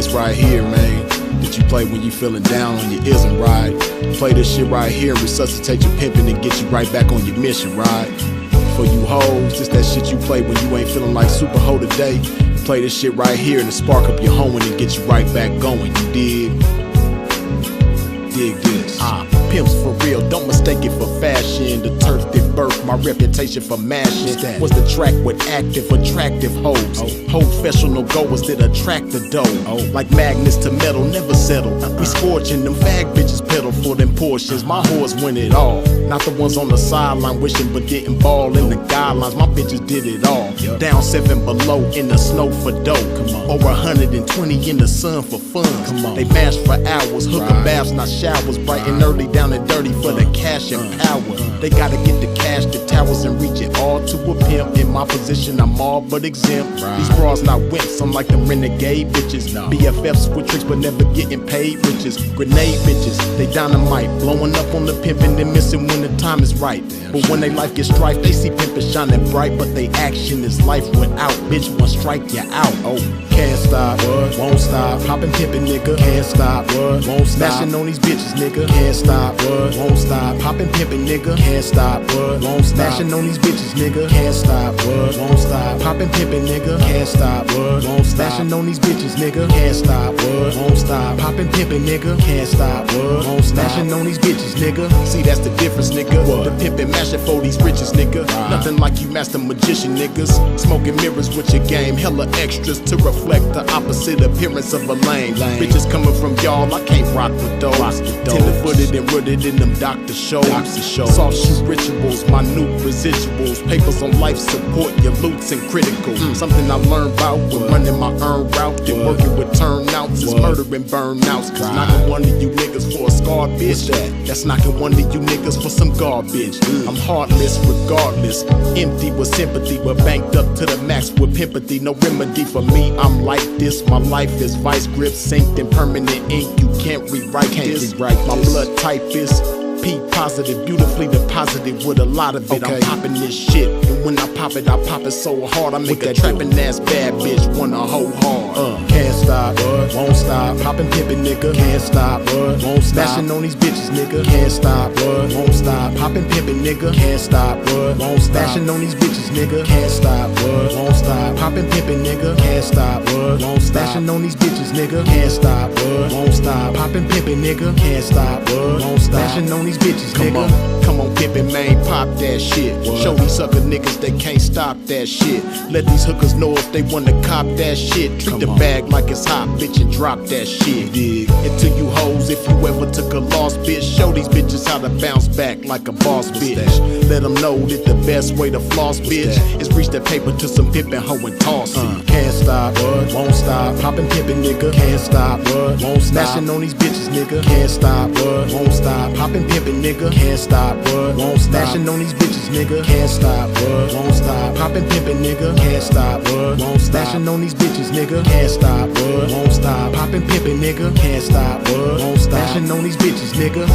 joints right here, man, that you play when you feeling down on your isn't right. Play this shit right here and resuscitate your pimpin' and get you right back on your mission, right? For you hoes, this that shit you play when you ain't feeling like super hoe today. Play this shit right here and to spark up your hoeing and get you right back going, you dig? Dig this. Pimps for real, don't mistake it for fashion. The turf that birthed my reputation for mashing was the track with active, attractive hoes. Professional goers that attract the dough. Like magnets to metal, never settle. We scorching them fag bitches pedal for them portions. My whores win it all. Not the ones on the sideline wishing but didn't ball in the guidelines. My bitches did it all. Down 7 below in the snow for dough. Over 120 in the sun for fun. They mash for hours, hooker baths, not showers. Bright and early, down and dirty for the cash and power. They gotta get the cash, the towers, and reach it all to a pimp. In my position, I'm all but exempt. These bras not wimps, I'm like them renegade bitches. BFFs with tricks but never getting paid riches. Grenade bitches, they dynamite, blowing up on the pimpin' and missing when the time is right. But when they life gets strife, they see pimpin' shining bright, but they action is life without. Bitch, one strike you out. Can't stop, won't stop. Poppin' pimpin', nigga, can't stop, won't stop. Smashing on these bitches, nigga, can't stop, won't stop. Poppin' pimpin', nigga, can't stop, won't stop. Smashing on these bitches, nigga, can't stop, won't stop. Poppin' pimpin', nigga, can't stop, won't stop. Smashing on these bitches, nigga, can't stop, won't stop. Poppin' pimpin', nigga, can't stop, won't stop. Smashing on these bitches, nigga. See, that's the difference, nigga. The pimpin' mashin' for these riches, nigga. Nothing like you master magician, niggas. Smoking mirrors with your game, hella extras to reflect the opposite appearance of a lame. Bitches coming from y'all, I can't rock with those. Tender-footed and rooted in them doctor shows. Soft shoe rituals, minute residuals. Papers on life support, your loots and critical. Something I learned about when running my earned route and working with turnouts is murdering burnouts. Cause knocking one of you niggas for a scarred bitch, that's knocking one of you niggas for some garbage. I'm heartless regardless, empty with sympathy, but banked up to the max with pimpathy. No remedy for me, I'm like this. My life is vice grip, synced in permanent ink. You can't rewrite this. My blood type is P positive, beautifully deposited with a lot of it. I'm popping this shit, and when I pop it so hard I make a trapping ass bad bitch wanna hoe hard. Can't stop, won't stop. Poppin' pimpin', nigga, can't stop, won't stop. Smashing on these bitches, nigga, can't stop, won't stop. Poppin' pimpin', nigga, can't stop, won't stop. Smashing on these bitches, nigga, can't stop, won't stop. Poppin' pimpin', nigga, can't stop, won't stop. Smashing on these bitches, nigga, can't stop, won't stop. Poppin' pimpin', nigga, can't stop, won't stop. Smashing on these bitches, nigga. Come on, pimpin', man, pop that shit. Show these sucker niggas they can't stop that shit. Let these hookers know if they wanna cop that shit. Treat the bag like it's hot, bitch, and drop that shit. Dig. And to you hoes, if you ever took a loss, bitch, show these bitches how to bounce back like a boss, bitch. Let them know that the best way to floss, bitch, is reach that paper to some pimpin' hoe and toss it. Can't stop, won't stop. Poppin' pimpin', nigga, can't stop, won't stop. Smashing on these bitches, nigga, can't stop, won't stop. Poppin' pimpin', nigga, can't stop, won't stop. Smashing on these bitches, nigga, can't stop, won't stop. Poppin' pimpin', nigga, can't stop, won't stop. Smashing on these bitches, nigga, can't stop, won't stop. Poppin' pimpin', nigga, can't stop, won't stop. Smashing on these bitches, nigga.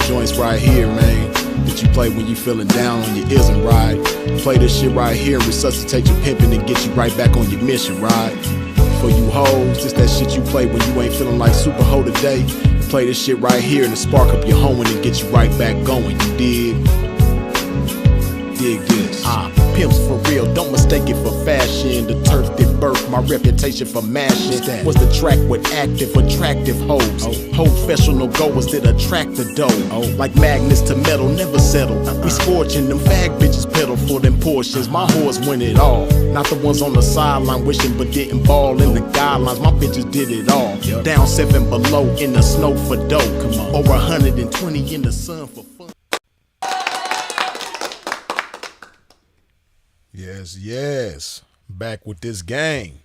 Joints right here, man, that you play when you feeling down on your isn't right. Play this shit right here and resuscitate your pimpin' and get you right back on your mission, right? For you hoes, this that shit you play when you ain't feeling like super hoe today. Play this shit right here and to spark up your hoeing and get you right back going, you dig? Dig this. Pimps for real, don't mistake it for fashion. The turf that birthed my reputation for mashing was the track with active, attractive hoes. Professional goers that attract the dough. Like magnets to metal, never settle. We scorching them fag bitches pedal for them portions. My whores win it all. Not the ones on the sideline wishing but didn't ball in the guidelines. My bitches did it all. Down 7 below in the snow for dough. Over 120 in the sun for fun. Yes, back with this gang.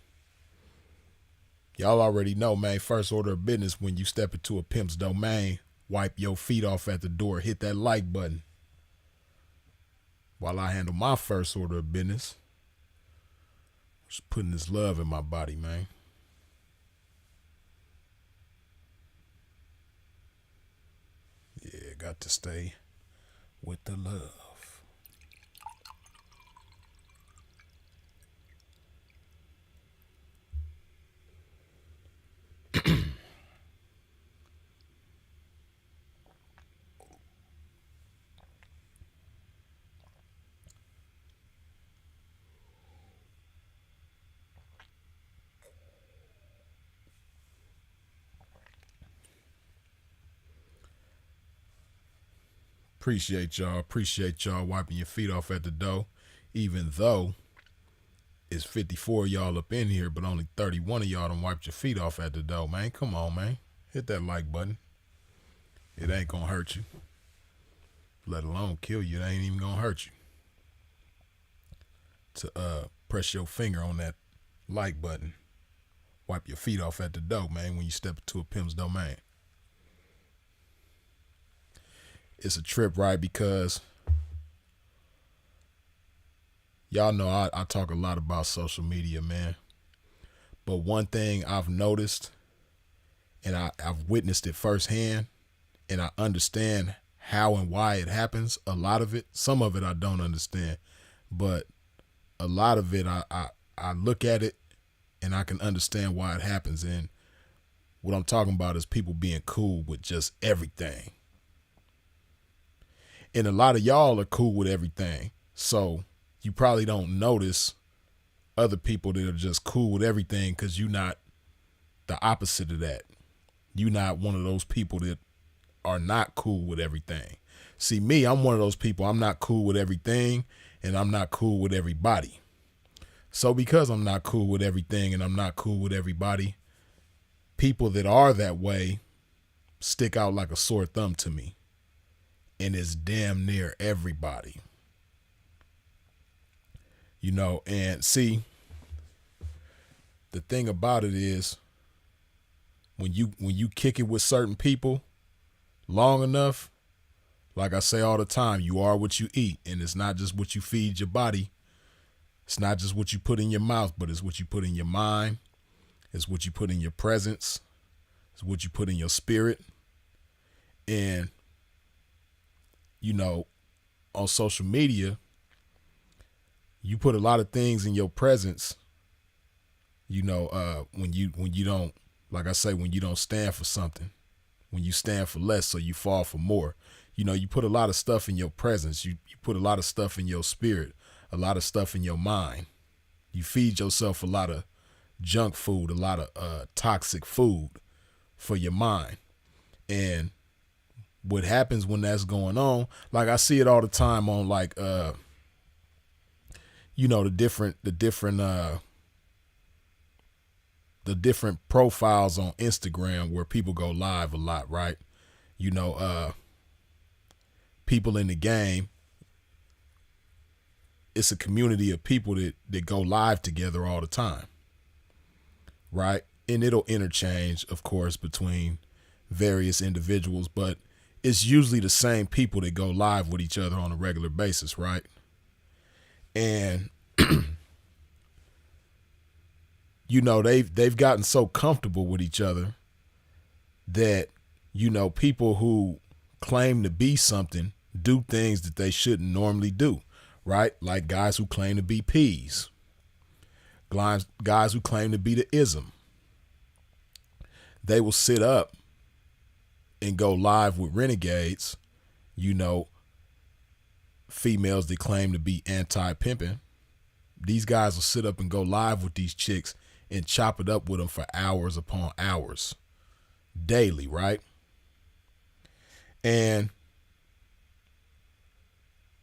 Y'all already know, man, first order of business when you step into a pimp's domain, wipe your feet off at the door, hit that like button. While I handle my first order of business, just putting this love in my body, man. Yeah, got to stay with the love. Appreciate y'all. Appreciate y'all wiping your feet off at the door. Even though it's 54 of y'all up in here, but only 31 of y'all done wiped your feet off at the door, man. Come on, man. Hit that like button. It ain't gonna hurt you. Let alone kill you. It ain't even gonna hurt you. To press your finger on that like button. Wipe your feet off at the door, man, when you step into a pimp's domain. It's a trip, right? Because y'all know I talk a lot about social media, man. But one thing I've noticed, and I've witnessed it firsthand, and I understand how and why it happens. A lot of it, some of it I don't understand, but a lot of it I look at it and I can understand why it happens. And what I'm talking about is people being cool with just everything. And a lot of y'all are cool with everything. So you probably don't notice other people that are just cool with everything because you're not the opposite of that. You're not one of those people that are not cool with everything. See, me, I'm one of those people. I'm not cool with everything and I'm not cool with everybody. So because I'm not cool with everything and I'm not cool with everybody, people that are that way stick out like a sore thumb to me. And it's damn near everybody. You know, and see, the thing about it is when you kick it with certain people long enough, like I say all the time, you are what you eat. And it's not just what you feed your body. It's not just what you put in your mouth, but it's what you put in your mind. It's what you put in your presence. It's what you put in your spirit. And, you know, on social media, you put a lot of things in your presence, you know, when you don't, like I say, when you don't stand for something, when you stand for less, so you fall for more. You know, you put a lot of stuff in your presence. You put a lot of stuff in your spirit, a lot of stuff in your mind. You feed yourself a lot of junk food, a lot of toxic food for your mind. And what happens when that's going on, like I see it all the time on like, you know, the different profiles on Instagram where people go live a lot, right? You know, people in the game, it's a community of people that go live together all the time, right? And it'll interchange, of course, between various individuals, but it's usually the same people that go live with each other on a regular basis, right? And you know, they've gotten so comfortable with each other that, you know, people who claim to be something do things that they shouldn't normally do, right? Like guys who claim to be P's, guys who claim to be the ism. They will sit up and go live with renegades, you know, females that claim to be anti-pimping. These guys will sit up and go live with these chicks and chop it up with them for hours upon hours daily, right? And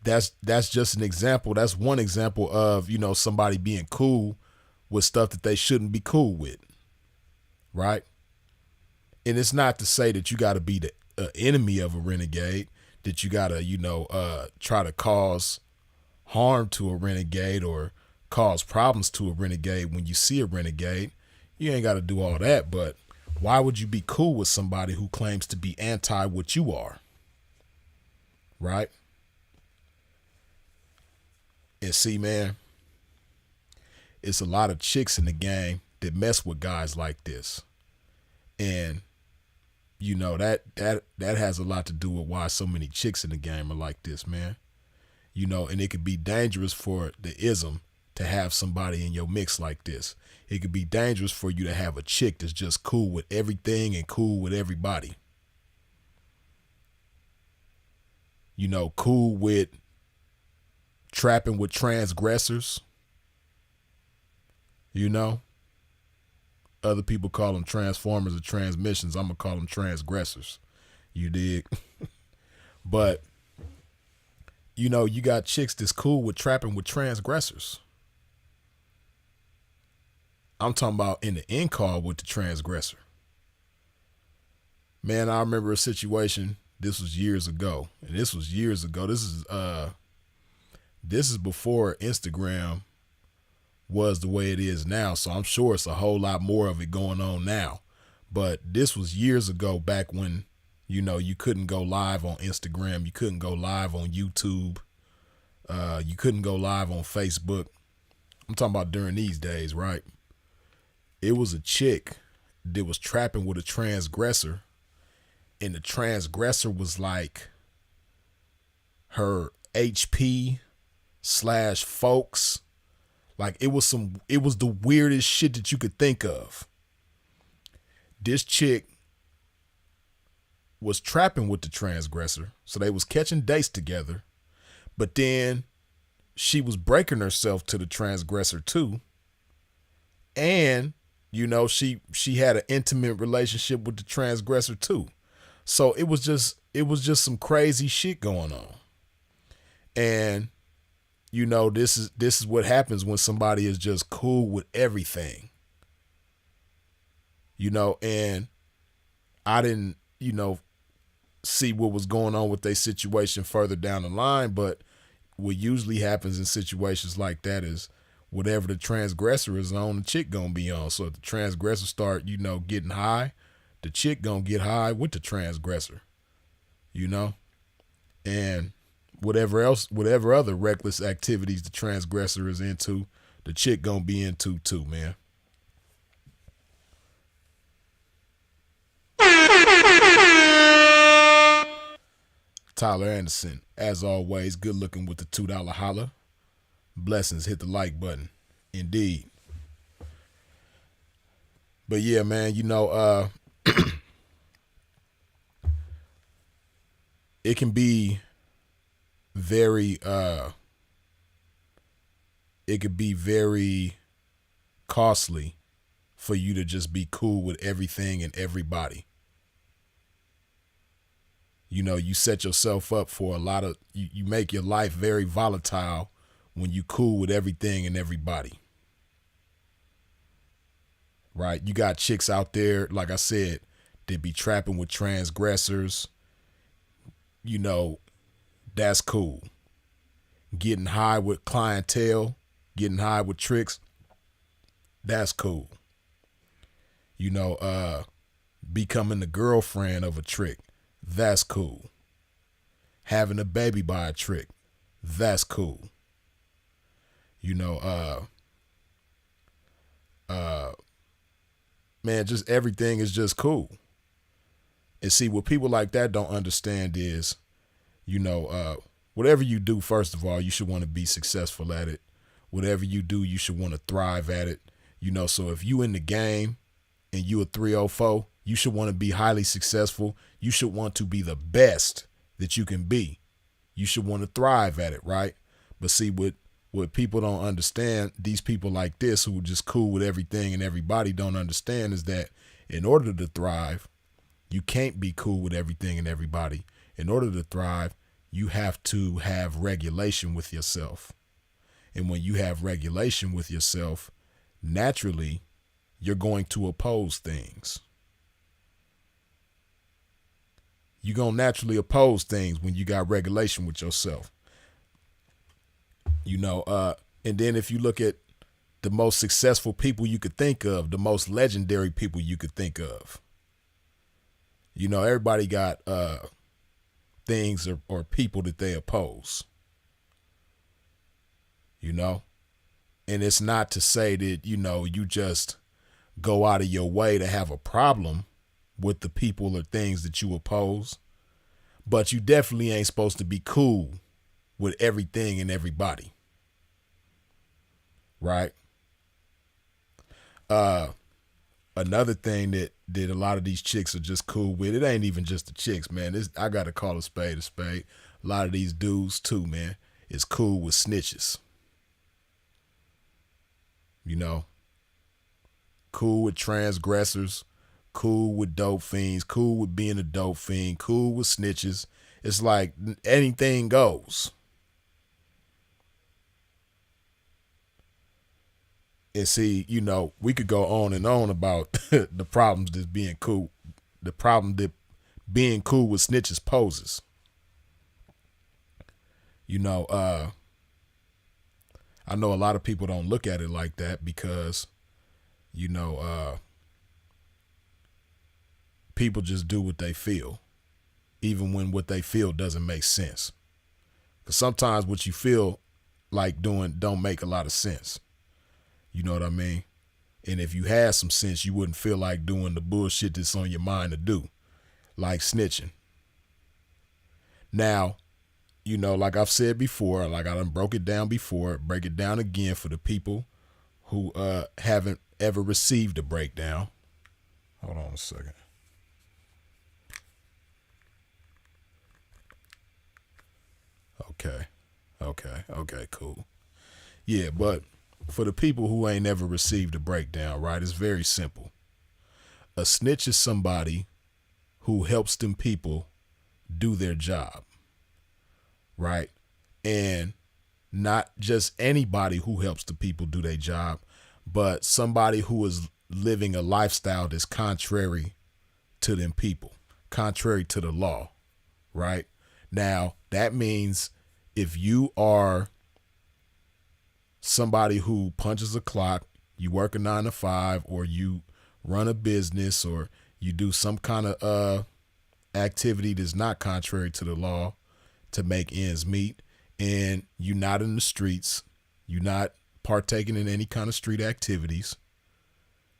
that's just an example. That's one example of, you know, somebody being cool with stuff that they shouldn't be cool with, right? And it's not to say that you got to be the enemy of a renegade, that you got to, you know, try to cause harm to a renegade or cause problems to a renegade when you see a renegade. You ain't got to do all that, but why would you be cool with somebody who claims to be anti what you are? Right? And see, man, it's a lot of chicks in the game that mess with guys like this. And you know, that has a lot to do with why so many chicks in the game are like this, man. You know, and it could be dangerous for the ism to have somebody in your mix like this. It could be dangerous for you to have a chick that's just cool with everything and cool with everybody. You know, cool with trapping with transgressors. You know, other people call them transformers or transmissions. I'm going to call them transgressors. You dig? But, you know, you got chicks that's cool with trapping with transgressors. I'm talking about in the end call with the transgressor. Man, I remember a situation. This was years ago. And this was years ago. This is before Instagram was the way it is now. So I'm sure it's a whole lot more of it going on now. But this was years ago, back when, you know, you couldn't go live on Instagram. You couldn't go live on YouTube. You couldn't go live on Facebook. I'm talking about during these days, right? It was a chick that was trapping with a transgressor. And the transgressor was like her HP/folks. Like it was the weirdest shit that you could think of. This chick was trapping with the transgressor. So they was catching dates together. But then she was breaking herself to the transgressor too. And, you know, she had an intimate relationship with the transgressor too. So it was just some crazy shit going on. And, you know, this is what happens when somebody is just cool with everything. You know, and I didn't, you know, see what was going on with their situation further down the line, but what usually happens in situations like that is whatever the transgressor is on, the chick gonna be on. So if the transgressor start, you know, getting high, the chick gonna get high with the transgressor, you know? And whatever other reckless activities the transgressor is into, the chick gonna be into too, man. Tyler Anderson, as always, good looking with the $2 holler. Blessings, hit the like button. Indeed. But yeah, man, you know, it can be very costly for you to just be cool with everything and everybody. You know, you set yourself up for a lot of, you make your life very volatile when you cool with everything and everybody. Right? You got chicks out there, like I said, that be trapping with transgressors. You know, that's cool. Getting high with clientele, getting high with tricks, that's cool. You know, becoming the girlfriend of a trick, that's cool. Having a baby by a trick, that's cool. You know, man, just everything is just cool. And see, what people like that don't understand is, you know, whatever you do, first of all, you should want to be successful at it. Whatever you do, you should want to thrive at it. You know, so if you in the game and you a 304, you should want to be highly successful. You should want to be the best that you can be. You should want to thrive at it, right? But see, what people don't understand, these people like this who are just cool with everything and everybody don't understand is that in order to thrive, you can't be cool with everything and everybody. In order to thrive, you have to have regulation with yourself. And when you have regulation with yourself, naturally, you're going to oppose things. You're going to naturally oppose things when you got regulation with yourself. You know, and then if you look at the most successful people you could think of, the most legendary people you could think of. You know, everybody got things or people that they oppose. You know? And it's not to say that, you know, you just go out of your way to have a problem with the people or things that you oppose. But you definitely ain't supposed to be cool with everything and everybody. Right? Another thing that a lot of these chicks are just cool with, it ain't even just the chicks, man. I got to call a spade a spade. A lot of these dudes too, man, is cool with snitches. You know, cool with transgressors, cool with dope fiends, cool with being a dope fiend, cool with snitches. It's like anything goes. And see, you know, we could go on and on about the problems that being cool, the problem that being cool with snitches poses. You know, I know a lot of people don't look at it like that because, you know, people just do what they feel, even when what they feel doesn't make sense. Because sometimes what you feel like doing don't make a lot of sense. You know what I mean? And if you had some sense, you wouldn't feel like doing the bullshit that's on your mind to do, like snitching. Now, you know, like I've said before, like I done broke it down before, break it down again for the people who haven't ever received a breakdown. Hold on a second. Okay, cool. Yeah, but for the people who ain't never received a breakdown, right, it's very simple. A snitch is somebody who helps them people do their job, right? And not just anybody who helps the people do their job, but somebody who is living a lifestyle that's contrary to them people, contrary to the law, right? Now, that means if you are somebody who punches a clock, you work a 9 to 5, or you run a business, or you do some kind of activity that's not contrary to the law to make ends meet, and you're not in the streets, you're not partaking in any kind of street activities,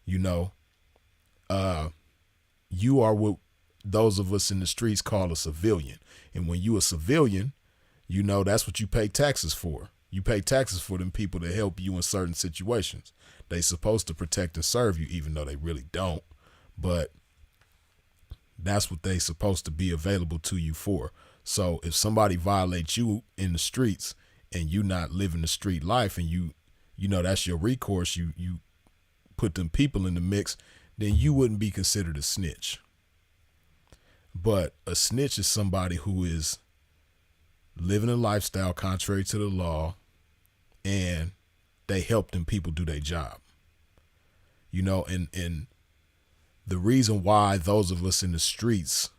you know, you are what those of us in the streets call a civilian. And when you a civilian, you know, that's what you pay taxes for. You pay taxes for them people to help you in certain situations. They supposed to protect and serve you, even though they really don't. But that's what they supposed to be available to you for. So if somebody violates you in the streets and you not living the street life, and you know, that's your recourse, you put them people in the mix, then you wouldn't be considered a snitch. But a snitch is somebody who is living a lifestyle contrary to the law, and they help them people do their job. You know, and the reason why those of us in the streets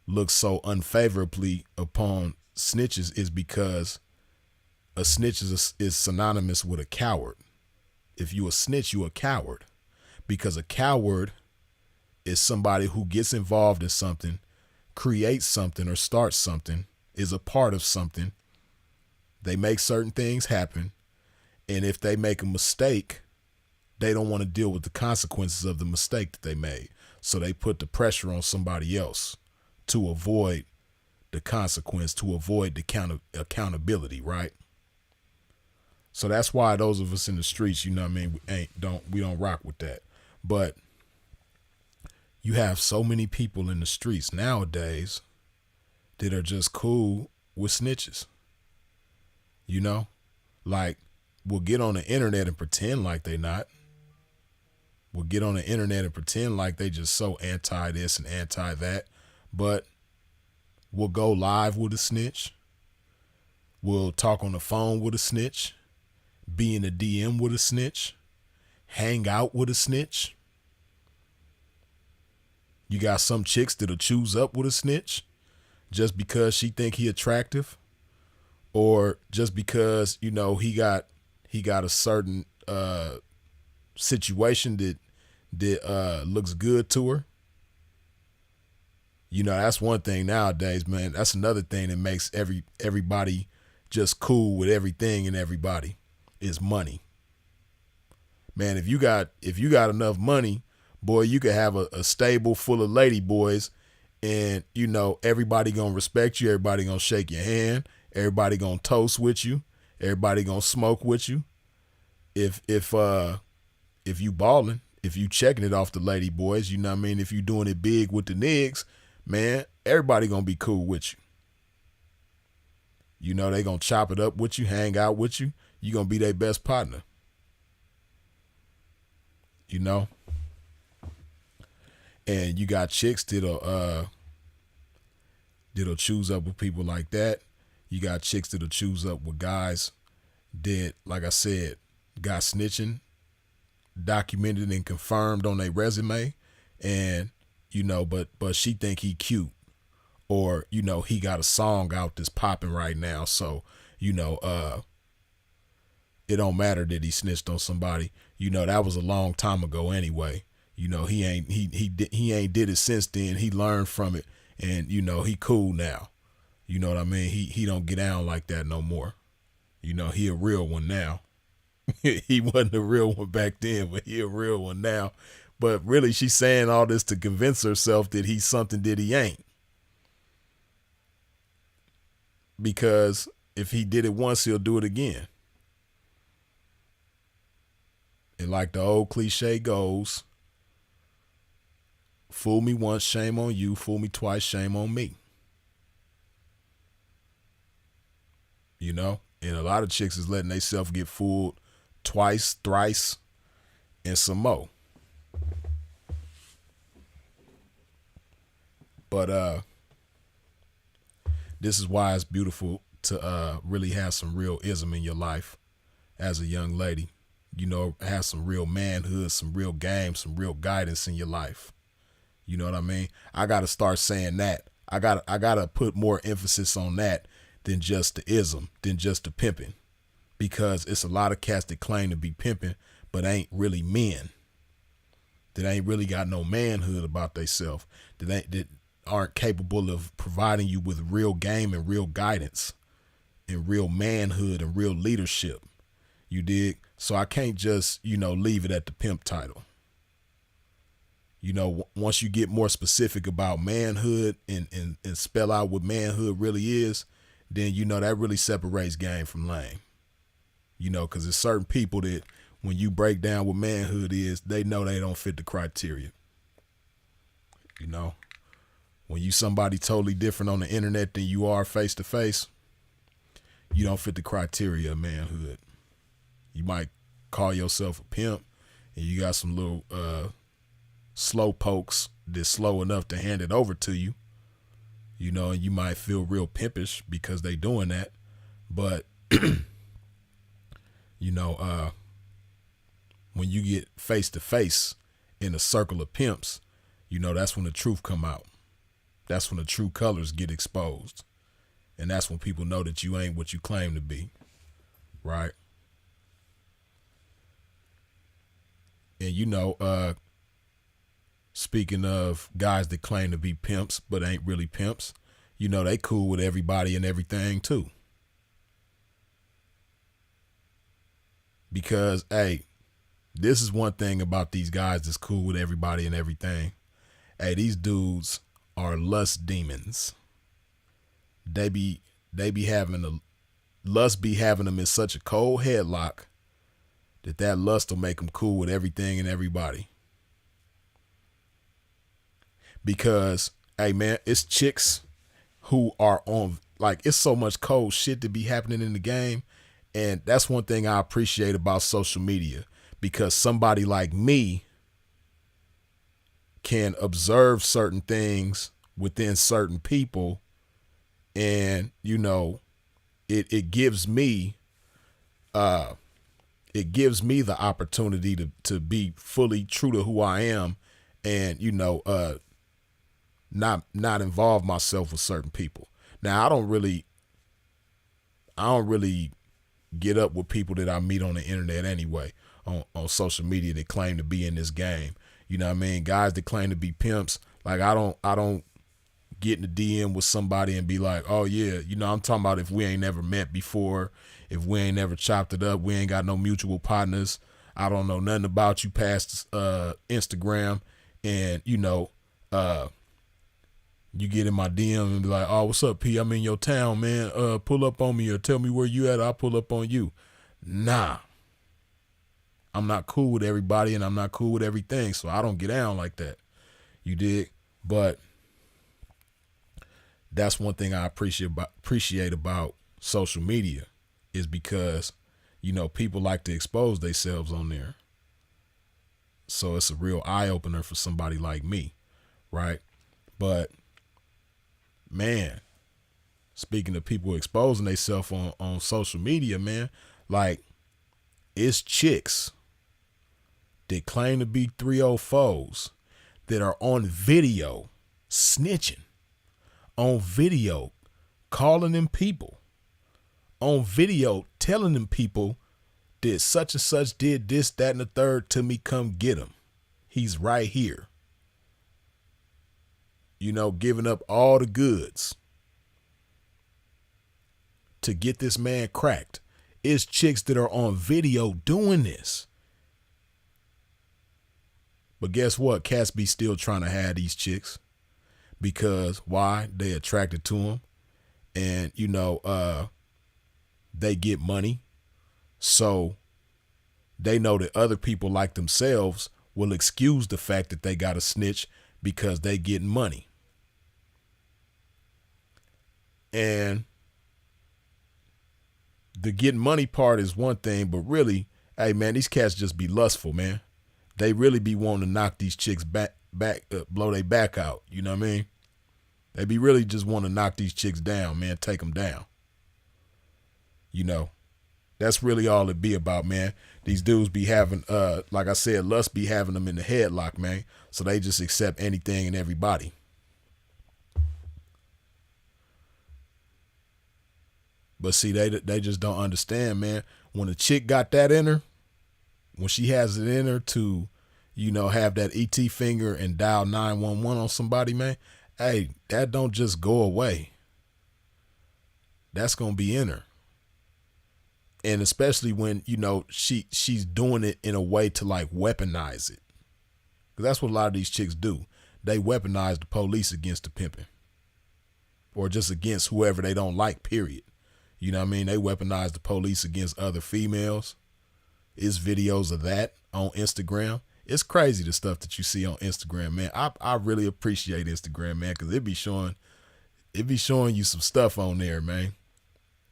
look so unfavorably upon snitches is because a snitch is synonymous with a coward. If you a snitch, you a coward, because a coward is somebody who gets involved in something, creates something, or starts something, is a part of something. They make certain things happen, and if they make a mistake, they don't want to deal with the consequences of the mistake that they made. So they put the pressure on somebody else to avoid the consequence, to avoid the accountability, right? So that's why those of us in the streets, you know what I mean, we don't rock with that. But you have so many people in the streets nowadays that are just cool with snitches. You know, like, we'll get on the internet and pretend like they not. We'll get on the internet and pretend like they just so anti this and anti that. But we'll go live with a snitch. We'll talk on the phone with a snitch. Be in a DM with a snitch. Hang out with a snitch. You got some chicks that'll choose up with a snitch just because she think he attractive, or just because, you know, he got a certain situation that looks good to her. You know, that's one thing nowadays, man. That's another thing that makes everybody just cool with everything and everybody is money. Man, if you got enough money, boy, you could have a stable full of lady boys, and you know everybody gonna respect you. Everybody gonna shake your hand. Everybody gonna toast with you. Everybody gonna smoke with you. If you balling, if you checking it off the lady boys, you know what I mean. If you doing it big with the niggas, man, everybody gonna be cool with you. You know they gonna chop it up with you, hang out with you. You gonna be their best partner. You know, and you got chicks that'll choose up with people like that. You got chicks that'll choose up with guys that, like I said, got snitching documented and confirmed on their resume, and you know, but she think he cute, or you know he got a song out that's popping right now, so you know it don't matter that he snitched on somebody. You know that was a long time ago anyway. You know he ain't did it since then. He learned from it, and you know he cool now. You know what I mean? He don't get down like that no more. You know he a real one now. He wasn't a real one back then, but he a real one now. But really, she's saying all this to convince herself that he's something that he ain't. Because if he did it once, he'll do it again. And like the old cliche goes, fool me once, shame on you. Fool me twice, shame on me. You know? And a lot of chicks is letting themselves get fooled twice, thrice, and some more. But this is why it's beautiful to really have some real ism in your life as a young lady. You know, have some real manhood, some real game, some real guidance in your life. You know what I mean? I got to start saying that. I got to put more emphasis on that than just the ism, than just the pimping. Because it's a lot of cats that claim to be pimping, but ain't really men. That ain't really got no manhood about themselves. That aren't capable of providing you with real game and real guidance and real manhood and real leadership. You dig? So I can't just, you know, leave it at the pimp title. You know, once you get more specific about manhood and spell out what manhood really is, then, you know, that really separates game from lame. You know, because there's certain people that when you break down what manhood is, they know they don't fit the criteria. You know, when you somebody totally different on the internet than you are face to face, you don't fit the criteria of manhood. You might call yourself a pimp and you got some little slow pokes that's slow enough to hand it over to you, you know, and you might feel real pimpish because they doing that. But, you know, when you get face to face in a circle of pimps, you know, that's when the truth come out. That's when the true colors get exposed. And that's when people know that you ain't what you claim to be. Right? And, you know, speaking of guys that claim to be pimps but ain't really pimps, you know, they cool with everybody and everything too. Because, hey, this is one thing about these guys that's cool with everybody and everything. Hey, these dudes are lust demons. They be having lust be having them in such a cold headlock that lust will make them cool with everything and everybody. Because, hey man, it's chicks who are on, like, it's so much cold shit to be happening in the game. And that's one thing I appreciate about social media, because somebody like me can observe certain things within certain people. And, you know, it gives me the opportunity to be fully true to who I am, and, you know, not involve myself with certain people. Now, I don't really get up with people that I meet on the internet anyway. on social media that claim to be in this game. You know what I mean? Guys that claim to be pimps. Like I don't get in the DM with somebody and be like, oh yeah, you know, I'm talking about if we ain't never met before, if we ain't never chopped it up, we ain't got no mutual partners. I don't know nothing about you past Instagram, and you know, you get in my DM and be like, oh, what's up, P? I'm in your town, man. Pull up on me or tell me where you at. I'll pull up on you. Nah. I'm not cool with everybody and I'm not cool with everything, so I don't get down like that. You dig? But that's one thing I appreciate about social media is because, you know, people like to expose themselves on there. So it's a real eye-opener for somebody like me, right? But, man, speaking of people exposing themselves on social media, man, like, it's chicks that claim to be 304s that are on video snitching, on video calling them people, on video telling them people that such and such did this, that, and the third to me, come get him. He's right here. You know, giving up all the goods to get this man cracked. It's chicks that are on video doing this. But guess what? Cats be still trying to have these chicks because why? They attracted to them, and you know, they get money, so they know that other people like themselves will excuse the fact that they got a snitch because they getting money. And the getting money part is one thing, but really, hey man, these cats just be lustful, man. They really be wanting to knock these chicks back, blow their back out. You know what I mean? They be really just want to knock these chicks down, man, take them down. You know, that's really all it be about, man. These dudes be having, like I said, lust be having them in the headlock, man. So they just accept anything and everybody. But see, they just don't understand, man. When a chick got that in her, when she has it in her to, you know, have that ET finger and dial 911 on somebody, man, hey, that don't just go away. That's going to be in her. And especially when, you know, she's doing it in a way to like weaponize it. Because that's what a lot of these chicks do. They weaponize the police against the pimping. Or just against whoever they don't like, period. You know what I mean? They weaponize the police against other females. It's videos of that on Instagram. It's crazy the stuff that you see on Instagram, man. I really appreciate Instagram, man, because it be showing you some stuff on there, man.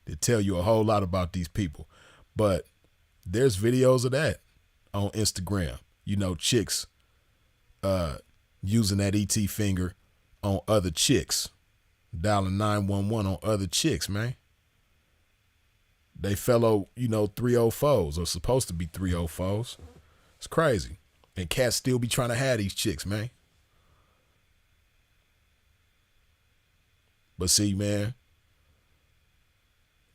They tell you a whole lot about these people. But there's videos of that on Instagram. You know, chicks using that ET finger on other chicks. Dialing 911 on other chicks, man. They fellow, you know, 304s or supposed to be 304s. It's crazy. And cats still be trying to have these chicks, man. But see, man,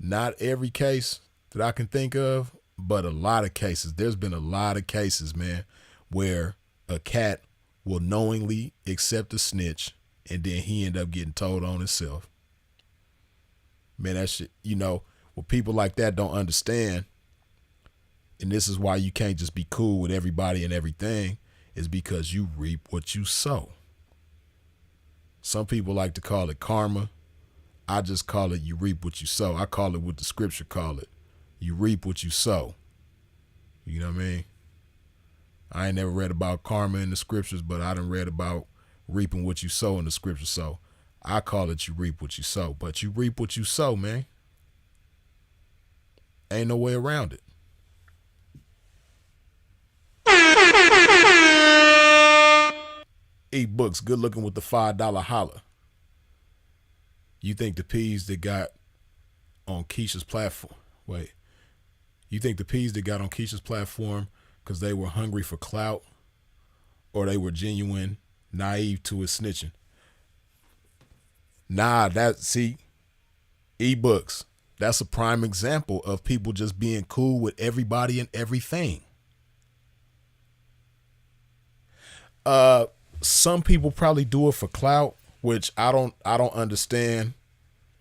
not every case that I can think of, but a lot of cases. There's been a lot of cases, man, where a cat will knowingly accept a snitch and then he end up getting told on himself. Man, that shit, you know, what people like that don't understand, and this is why you can't just be cool with everybody and everything, is because you reap what you sow. Some people like to call it karma. I just call it you reap what you sow. I call it what the scripture call it. You reap what you sow. You know what I mean? I ain't never read about karma in the scriptures, but I done read about reaping what you sow in the scriptures. So I call it you reap what you sow. But you reap what you sow, man. Ain't no way around it. E-books, good looking with the $5 holler. You think the peas that got on Keisha's platform, you think the peas that got on Keisha's platform because they were hungry for clout or they were genuine, naive to his snitching? Nah, e-books, that's a prime example of people just being cool with everybody and everything. Uh, some people probably do it for clout, which I don't understand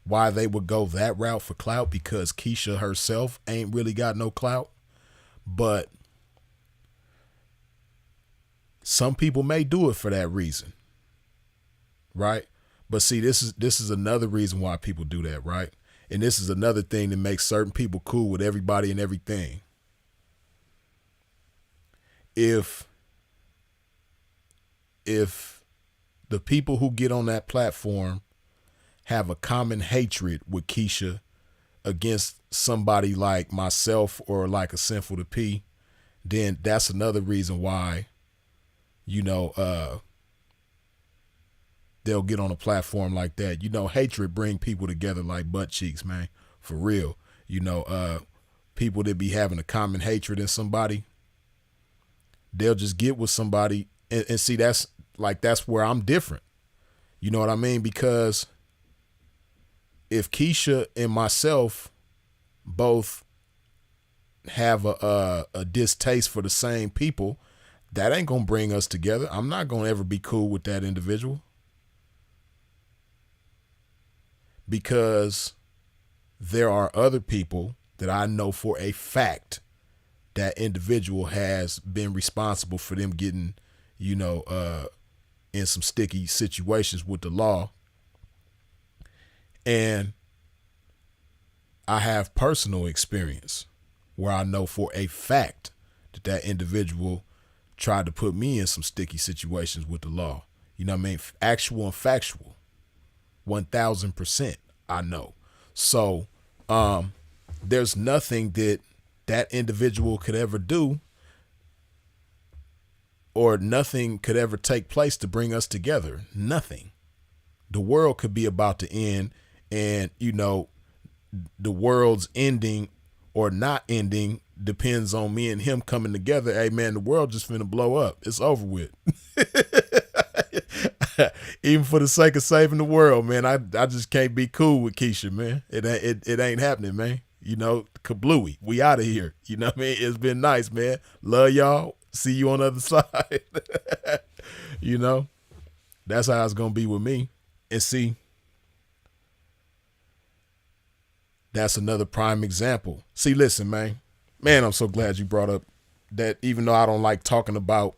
why they would go that route for clout, because Keisha herself ain't really got no clout. But some people may do it for that reason, right? But see, this is another reason why people do that, right? And this is another thing that makes certain people cool with everybody and everything. If the people who get on that platform have a common hatred with Keisha against somebody like myself or like a Sinful to P, then that's another reason why, you know, they'll get on a platform like that. You know, hatred bring people together like butt cheeks, man. For real. You know, people that be having a common hatred in somebody, they'll just get with somebody and see, that's where I'm different. You know what I mean? Because if Keisha and myself both have a distaste for the same people, that ain't gonna bring us together. I'm not gonna ever be cool with that individual, because there are other people that I know for a fact that individual has been responsible for them getting, you know, in some sticky situations with the law. And I have personal experience where I know for a fact that that individual tried to put me in some sticky situations with the law. You know what I mean? Actual and factual. 1000% I know. So there's nothing that individual could ever do, or nothing could ever take place to bring us together. Nothing. The world could be about to end, and, you know, the world's ending or not ending depends on me and him coming together. Hey, man, the world just finna blow up. It's over with. Even for the sake of saving the world, man, I just can't be cool with Keisha, man. It ain't happening, man. You know, kablooey. We out of here. You know what I mean? It's been nice, man. Love y'all. See you on the other side. You know, that's how it's going to be with me. And see, that's another prime example. See, listen, man. Man, I'm so glad you brought up that, even though I don't like talking about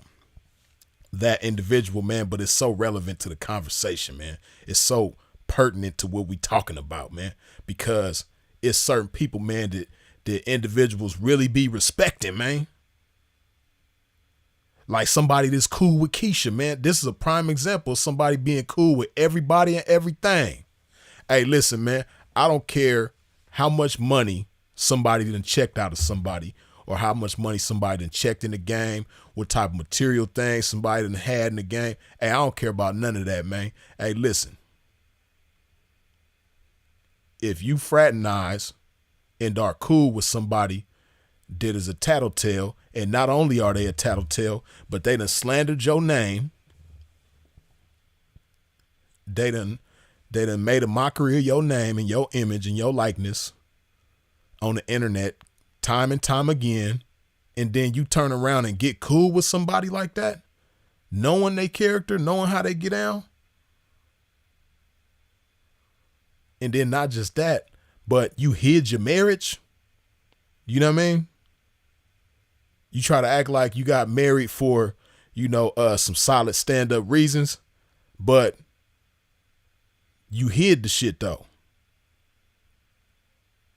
that individual, man, but it's so relevant to the conversation, man. It's so pertinent to what we talking about, man, because it's certain people, man, that individuals really be respecting, man. Like somebody that's cool with Keisha, man. This is a prime example of somebody being cool with everybody and everything. Hey, listen, man, I don't care how much money somebody done checked out of somebody, or how much money somebody done checked in the game, what type of material things somebody done had in the game. Hey, I don't care about none of that, man. Hey, listen. If you fraternize and are cool with somebody that is a tattletale, and not only are they a tattletale, but they done slandered your name, they done made a mockery of your name and your image and your likeness on the internet time and time again, and then you turn around and get cool with somebody like that, knowing their character, knowing how they get down. And then not just that, but you hid your marriage. You know what I mean? You try to act like you got married for, you know, some solid stand-up reasons, but you hid the shit though.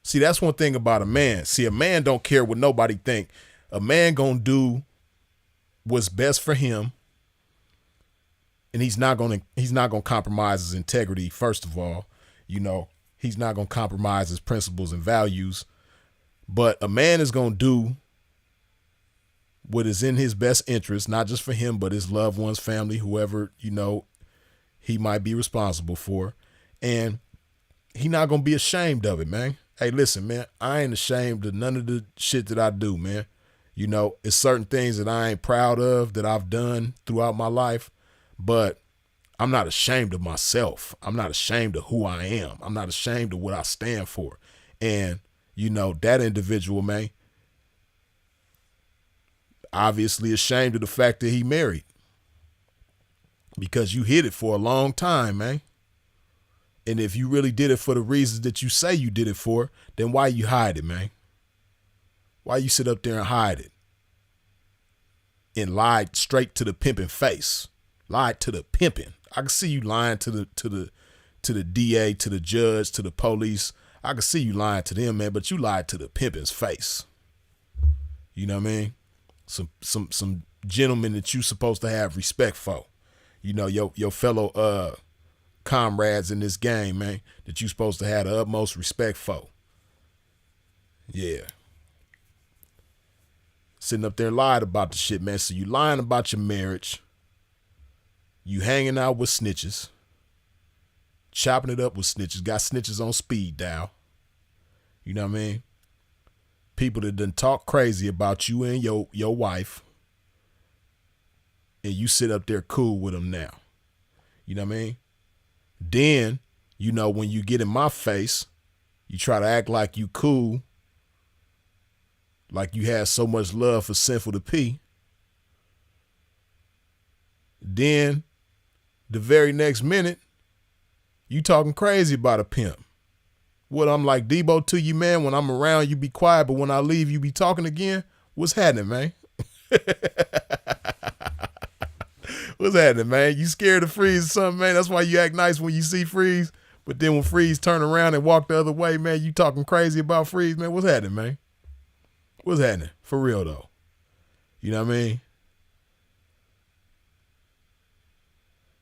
See, that's one thing about a man. See, a man don't care what nobody think. A man gonna do what's best for him, and he's not gonna compromise his integrity. First of all, you know, he's not gonna compromise his principles and values. But a man is gonna do what is in his best interest, not just for him, but his loved ones, family, whoever, you know, he might be responsible for. And he not gonna be ashamed of it, man. Hey, listen, man, I ain't ashamed of none of the shit that I do, man. You know, it's certain things that I ain't proud of that I've done throughout my life, but I'm not ashamed of myself. I'm not ashamed of who I am. I'm not ashamed of what I stand for. And, you know, that individual, man, obviously ashamed of the fact that he married. because you hid it for a long time, man. And if you really did it for the reasons that you say you did it for, then why you hide it, man? Why you sit up there and hide it? And lied straight to the pimping face. Lied to the pimping. I can see you lying to the DA, to the judge, to the police. I can see you lying to them, man, but you lied to the pimping's face. You know what I mean? Some gentlemen that you supposed to have respect for. You know, your fellow comrades in this game, man, that you supposed to have the utmost respect for. Yeah. Sitting up there and lied about the shit, man. So you lying about your marriage. You hanging out with snitches. Chopping it up with snitches. Got snitches on speed dial. You know what I mean? People that done talk crazy about you and your wife. And you sit up there cool with them now. You know what I mean? Then, you know, when you get in my face, you try to act like you cool. Like you have so much love for Sinful to P. Then, the very next minute, you talking crazy about a pimp. What, I'm like Debo to you, man? When I'm around, you be quiet, but when I leave, you be talking again? What's happening, man? What's happening, man? You scared of Freeze or something, man? That's why you act nice when you see Freeze. But then when Freeze turn around and walk the other way, man, you talking crazy about Freeze, man. What's happening, man? What's happening? For real, though. You know what I mean?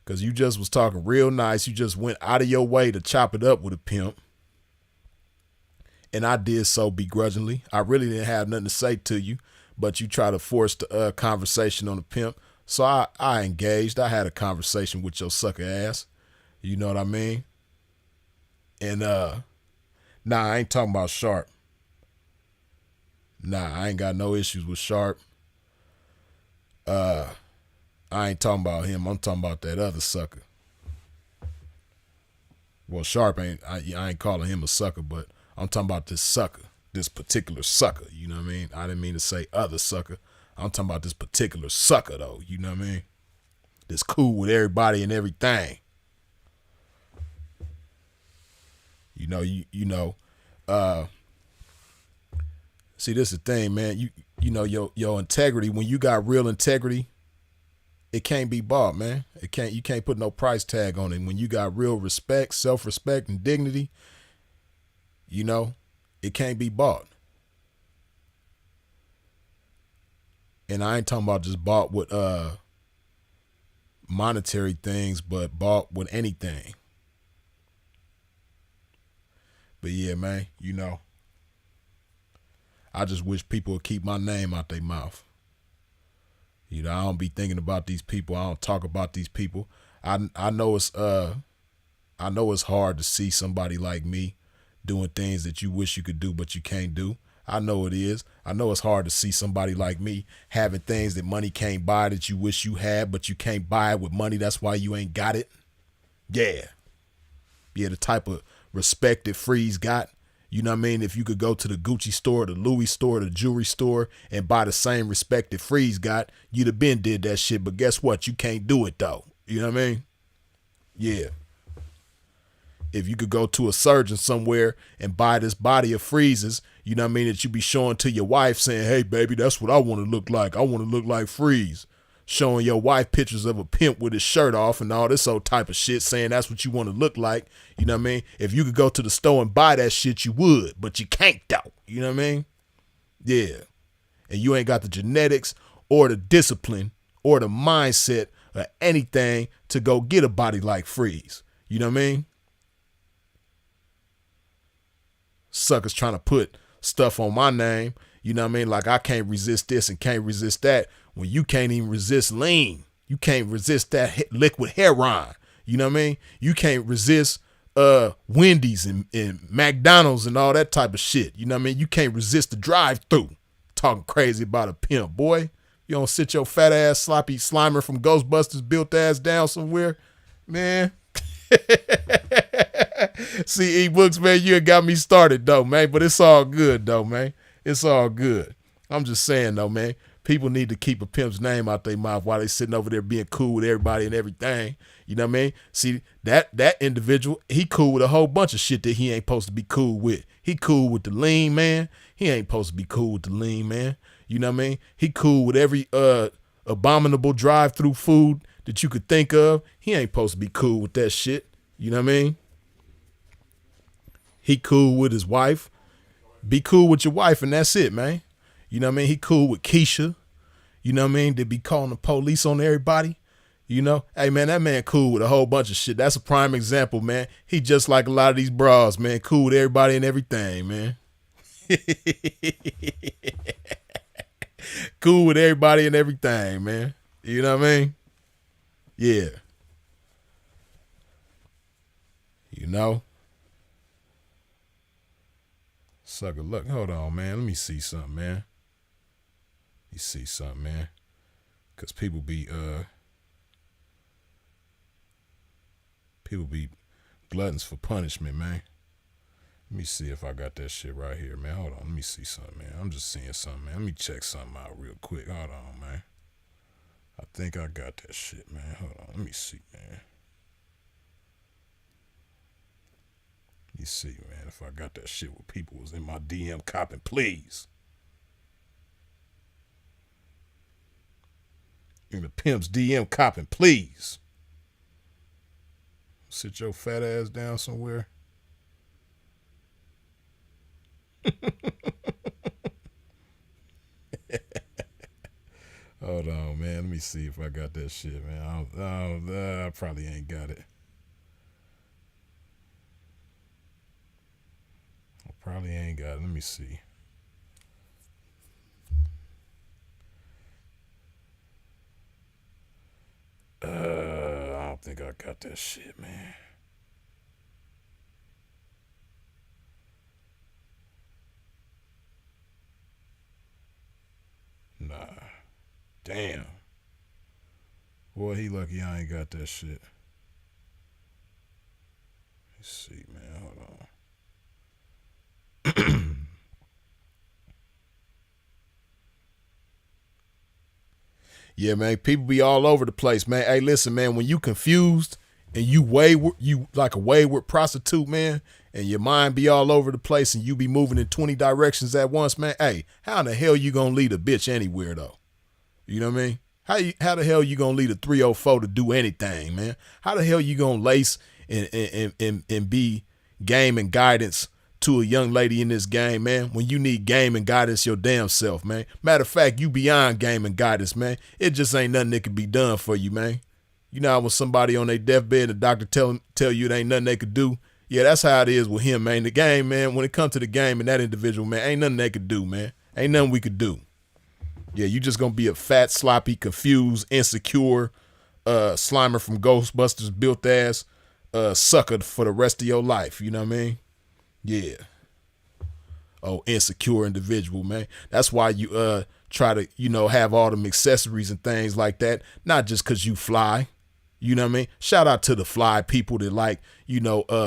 Because you just was talking real nice. You just went out of your way to chop it up with a pimp. And I did so begrudgingly. I really didn't have nothing to say to you, but you try to force the conversation on the pimp. So I engaged. I had a conversation with your sucker ass. You know what I mean? And nah, I ain't talking about Sharp. Nah, I ain't got no issues with Sharp. I ain't talking about him. I'm talking about that other sucker. Well, Sharp ain't. I ain't calling him a sucker, but I'm talking about this sucker, this particular sucker. You know what I mean? I didn't mean to say other sucker. I'm talking about this particular sucker, though. You know what I mean? That's cool with everybody and everything. You know. See, this is the thing, man. You know your integrity. When you got real integrity, it can't be bought, man. You can't put no price tag on it. When you got real respect, self-respect, and dignity, you know, it can't be bought. And I ain't talking about just bought with monetary things, but bought with anything. But yeah, man, you know, I just wish people would keep my name out their mouth. You know, I don't be thinking about these people. I don't talk about these people. I know it's hard to see somebody like me doing things that you wish you could do, but you can't do. I know it is. I know it's hard to see somebody like me having things that money can't buy that you wish you had, but you can't buy it with money. That's why you ain't got it. Yeah. Yeah, the type of respect that Freeze got. You know what I mean? If you could go to the Gucci store, the Louis store, the jewelry store, and buy the same respect that Freeze got, you'd have been did that shit. But guess what? You can't do it, though. You know what I mean? Yeah. If you could go to a surgeon somewhere and buy this body of Freezes, you know what I mean, that you be showing to your wife saying, hey, baby, that's what I want to look like. I want to look like Freeze. Showing your wife pictures of a pimp with his shirt off and all this old type of shit, saying that's what you want to look like. You know what I mean? If you could go to the store and buy that shit, you would, but you can't, though. You know what I mean? Yeah. And you ain't got the genetics or the discipline or the mindset or anything to go get a body like Freeze. You know what I mean? Suckers trying to put stuff on my name. You know what I mean? Like I can't resist this and can't resist that. When you can't even resist lean. You can't resist that liquid heroin. You know what I mean? You can't resist Wendy's and McDonald's and all that type of shit. You know what I mean? You can't resist the drive-through. Talking crazy about a pimp, boy. You don't sit your fat ass sloppy slimer from Ghostbusters built ass down somewhere. Man. See, E-Books, man, you got me started, though, man. But it's all good, though, man. It's all good. I'm just saying, though, man. People need to keep a pimp's name out their mouth while they sitting over there being cool with everybody and everything. You know what I mean? See, that individual, he cool with a whole bunch of shit that he ain't supposed to be cool with. He cool with the lean man. He ain't supposed to be cool with the lean man. You know what I mean? He cool with every abominable drive-through food that you could think of. He ain't supposed to be cool with that shit. You know what I mean? He cool with his wife. Be cool with your wife and that's it, man. You know what I mean? He cool with Keisha. You know what I mean? They be calling the police on everybody. You know? Hey, man, that man cool with a whole bunch of shit. That's a prime example, man. He just like a lot of these bras, man. Cool with everybody and everything, man. Cool with everybody and everything, man. You know what I mean? Yeah. You know? Sucker, look, hold on, man. Let me see something, man. You see something, man. Cause people be gluttons for punishment, man. Let me see if I got that shit right here, man. Hold on, let me see something, man. I'm just seeing something, man. Let me check something out real quick. Hold on, man. I think I got that shit, man. Hold on, let me see, man. Let me see, man, if I got that shit where people was in my DM copping, please. In the pimp's DM copping, please. Sit your fat ass down somewhere. Hold on, man. Let me see if I got that shit, man. I probably ain't got it. I probably ain't got it. Let me see. I don't think I got that shit, man. Nah. Damn. Boy, he lucky I ain't got that shit. Let's see, man. Hold on. Yeah, man, people be all over the place, man. Hey, listen, man, when you confused and you like a wayward prostitute, man, and your mind be all over the place and you be moving in 20 directions at once, man, hey, how in the hell you gonna lead a bitch anywhere, though? You know what I mean? How the hell you gonna lead a 304 to do anything, man? How the hell you gonna lace and be game and guidance to a young lady in this game, man, when you need game and guidance your damn self, man? Matter of fact, you beyond game and guidance, man. It just ain't nothing that could be done for you, man. You know how when somebody on their deathbed, the doctor tell you it ain't nothing they could do? Yeah, that's how it is with him, man. The game, man, when it comes to the game and that individual, man, ain't nothing they could do, man. Ain't nothing we could do. Yeah, you just gonna be a fat, sloppy, confused, insecure, Slimer from Ghostbusters built ass sucker for the rest of your life. You know what I mean? Yeah. Oh, insecure individual, man. That's why you try to, have all them accessories and things like that. Not just because you fly. You know what I mean? Shout out to the fly people that like,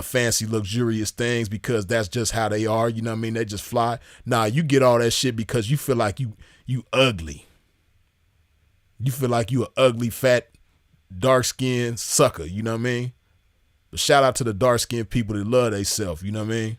fancy, luxurious things because that's just how they are. You know what I mean? They just fly. Nah, you get all that shit because you feel like you ugly. You feel like you an ugly, fat, dark-skinned sucker. You know what I mean? But shout out to the dark-skinned people that love theyself. You know what I mean?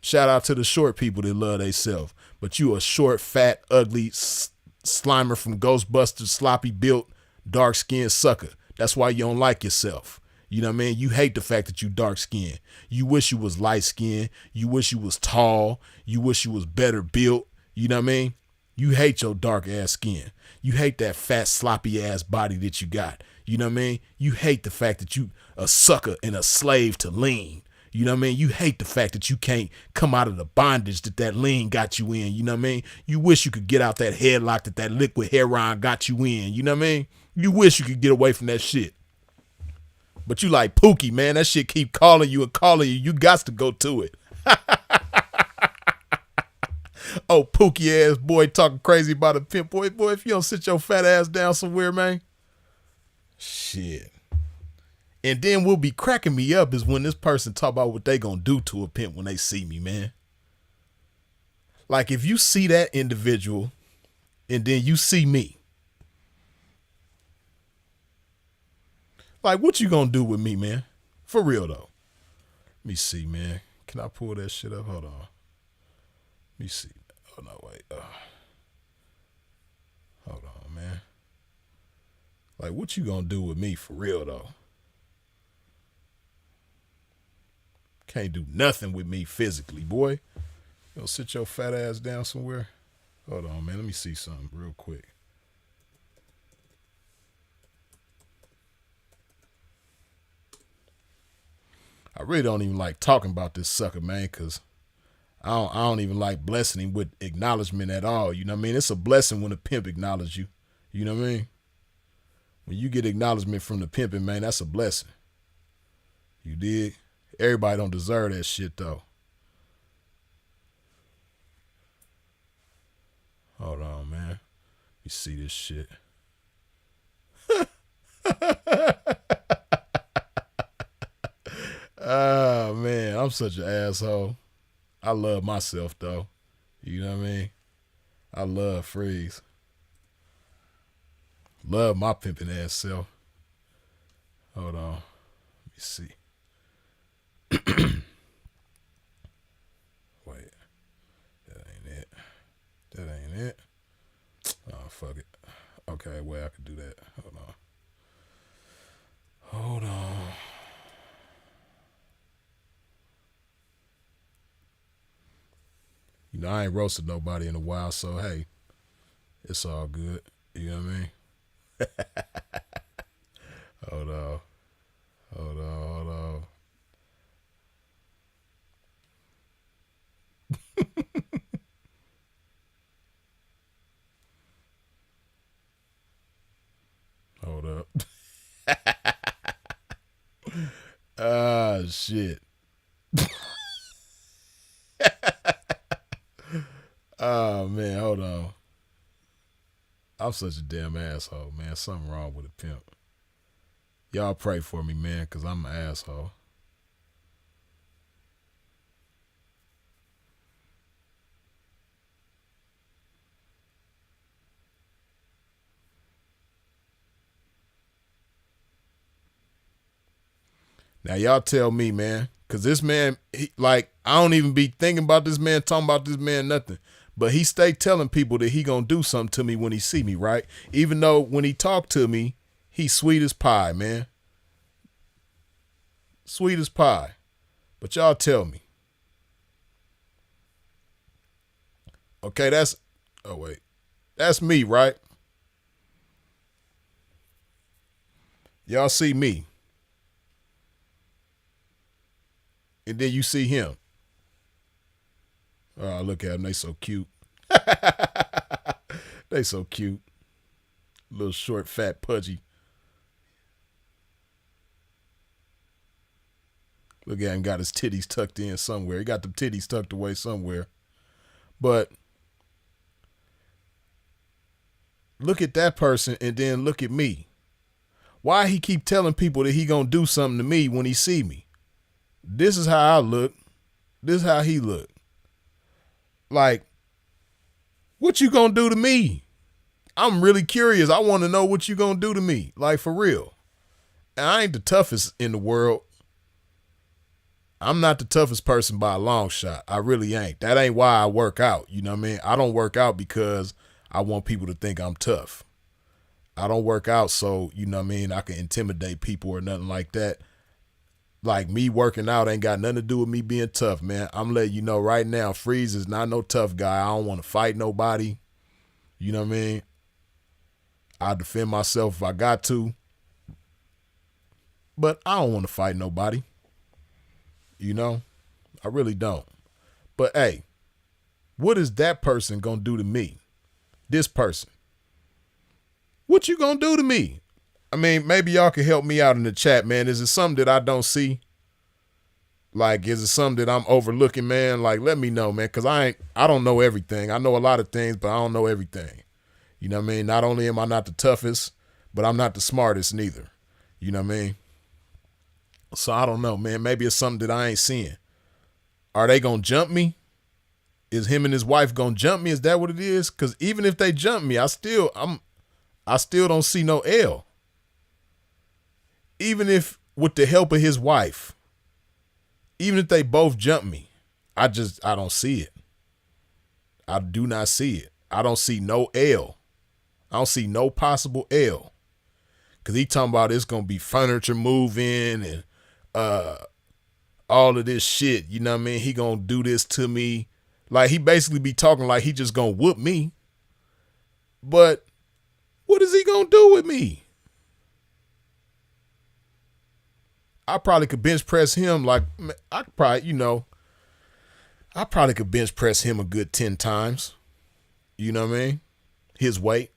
Shout out to the short people that love theyself. But you a short, fat, ugly Slimer from Ghostbusters, sloppy built, dark-skinned sucker. That's why you don't like yourself. You know what I mean? You hate the fact that you dark-skinned. You wish you was light-skinned. You wish you was tall. You wish you was better built. You know what I mean? You hate your dark-ass skin. You hate that fat, sloppy-ass body that you got. You know what I mean? You hate the fact that you a sucker and a slave to lean. You know what I mean? You hate the fact that you can't come out of the bondage that lean got you in. You know what I mean? You wish you could get out that headlock that liquid heroin got you in. You know what I mean? You wish you could get away from that shit. But you like Pookie, man. That shit keep calling you and calling you. You got to go to it. Oh, Pookie ass boy talking crazy about a pimp. Boy, if you don't sit your fat ass down somewhere, man. Shit. And then will be cracking me up is when this person talk about what they gonna do to a pimp when they see me, man. Like if you see that individual and then you see me. Like, what you gonna do with me, man? For real though. Let me see, man. Can I pull that shit up? Hold on. Let me see. Oh no, wait. Hold on, man. Like, what you gonna do with me for real though? Can't do nothing with me physically, boy. You gonna sit your fat ass down somewhere? Hold on, man. Let me see something real quick. I really don't even like talking about this sucker, man, because I don't even like blessing him with acknowledgement at all. You know what I mean? It's a blessing when a pimp acknowledges you. You know what I mean? When you get acknowledgement from the pimping, man, that's a blessing. You dig? Everybody don't deserve that shit, though. Hold on, man. Let me see this shit. Oh, man, I'm such an asshole. I love myself, though. You know what I mean? I love Freeze. Love my pimping ass self. Hold on. Let me see. Wait. That ain't it. That ain't it. Oh, fuck it. Okay, well, I could do that. Hold on. Hold on. You know, I ain't roasted nobody in a while, so hey, it's all good. You know what I mean? Hold on. Hold on, hold on. Hold up. Ah, shit. Oh, man, hold on. I'm such a damn asshole, man. Something wrong with a pimp. Y'all pray for me, man, because I'm an asshole. Now, y'all tell me, man, because this man, I don't even be thinking about this man, talking about this man, nothing. But he stay telling people that he gonna do something to me when he see me, right? Even though when he talk to me, he sweet as pie, man. Sweet as pie. But y'all tell me. Okay, that's me, right? Y'all see me. And then you see him. Oh, look at them. They so cute. They so cute. Little short, fat, pudgy. Look at him, got his titties tucked in somewhere. He got the titties tucked away somewhere. But look at that person and then look at me. Why he keep telling people that he gonna do something to me when he see me? This is how I look. This is how he look. Like, what you gonna do to me? I'm really curious. I want to know what you gonna do to me. Like, for real. And I ain't the toughest in the world. I'm not the toughest person by a long shot. I really ain't. That ain't why I work out. You know what I mean? I don't work out because I want people to think I'm tough. I don't work out so, you know what I mean, I can intimidate people or nothing like that. Like, me working out ain't got nothing to do with me being tough, man. I'm letting you know right now, Freeze is not no tough guy. I don't want to fight nobody. You know what I mean? I'll defend myself if I got to. But I don't want to fight nobody. You know? I really don't. But hey, what is that person gonna do to me? This person. What you gonna do to me? I mean, maybe y'all can help me out in the chat, man. Is it something that I don't see? Like, is it something that I'm overlooking, man? Like, let me know, man, because I don't know everything. I know a lot of things, but I don't know everything. You know what I mean? Not only am I not the toughest, but I'm not the smartest neither. You know what I mean? So I don't know, man. Maybe it's something that I ain't seeing. Are they gonna jump me? Is him and his wife gonna jump me? Is that what it is? Because even if they jump me, I still don't see no L. Even if with the help of his wife, even if they both jump me, I don't see it. I do not see it. I don't see no L. I don't see no possible L. Cause he talking about it's gonna be furniture moving and all of this shit. You know what I mean? He gonna do this to me. Like he basically be talking like he just gonna whoop me. But what is he gonna do with me? I probably could bench press him like I probably could bench press him a good 10 times. You know what I mean? His weight.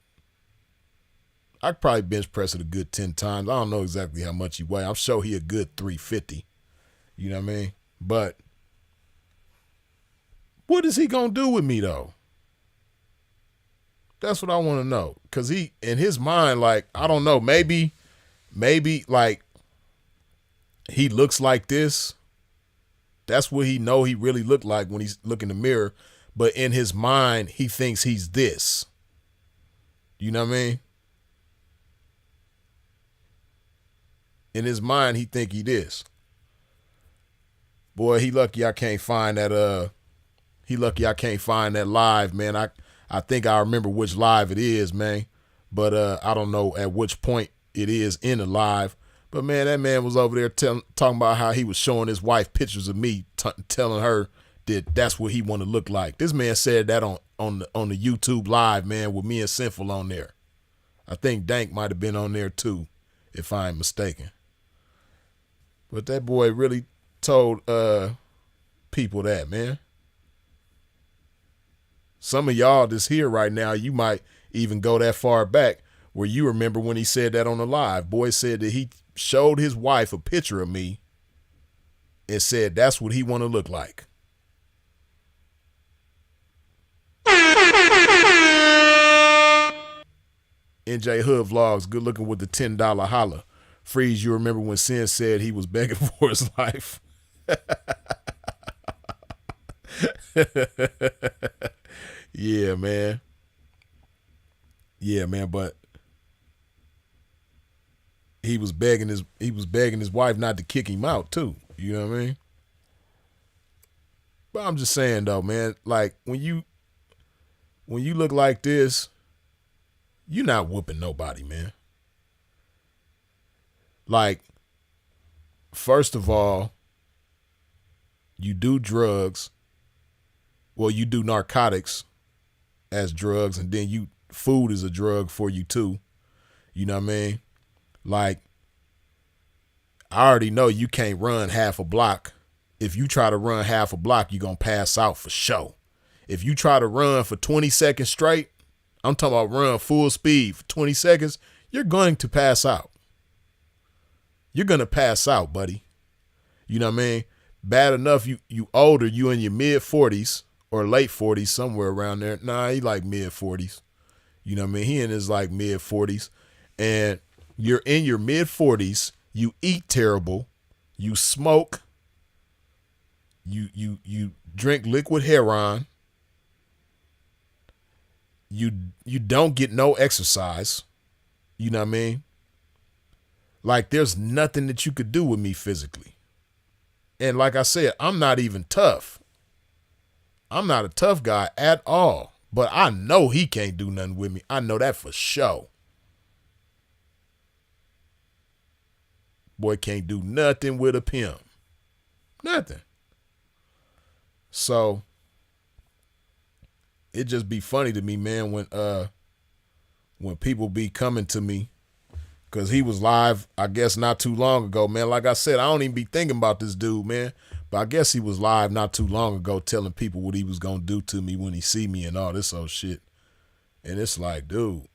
I could probably bench press it a good 10 times. I don't know exactly how much he weigh. I'm sure he a good 350. You know what I mean? But what is he going to do with me though? That's what I want to know. Cause he, in his mind, like, I don't know, maybe like he looks like this. That's what he know he really looked like when he's looking in the mirror. But in his mind, he thinks he's this. You know what I mean? In his mind, he think he this. Boy, he lucky I can't find that live, man. I think I remember which live it is, man. But I don't know at which point it is in the live. But man, that man was over there talking about how he was showing his wife pictures of me, telling her that that's what he want to look like. This man said that on the YouTube live, man, with me and Sinful on there. I think Dank might have been on there too, if I ain't mistaken. But that boy really told people that, man. Some of y'all that's here right now, you might even go that far back where you remember when he said that on the live. Boy said that he showed his wife a picture of me and said that's what he want to look like. NJ Hood Vlogs, good looking with the $10 holla. Freeze, you remember when Sin said he was begging for his life? Yeah, man. Yeah, man, but he was begging his wife not to kick him out too. You know what I mean? But I'm just saying though, man, like when you look like this, you're not whooping nobody, man. Like, first of all, you do drugs. Well, you do narcotics as drugs, and then food is a drug for you too. You know what I mean? Like, I already know you can't run half a block. If you try to run half a block, you're going to pass out for sure. If you try to run for 20 seconds straight, I'm talking about run full speed for 20 seconds, you're going to pass out. You're going to pass out, buddy. You know what I mean? Bad enough you older, you in your mid-40s or late 40s, somewhere around there. Nah, he like mid-40s. You know what I mean? He in his like mid-40s. And you're in your mid-40s, you eat terrible, you smoke, you drink liquid heroin, you don't get no exercise. You know what I mean? Like, there's nothing that you could do with me physically. And like I said, I'm not even tough. I'm not a tough guy at all. But I know he can't do nothing with me. I know that for sure. Boy can't do nothing with a pimp. Nothing. So it just be funny to me, man, when people be coming to me. Because he was live, I guess, not too long ago, man. Like I said, I don't even be thinking about this dude, man. But I guess he was live not too long ago telling people what he was going to do to me when he see me and all this old shit. And it's like, dude,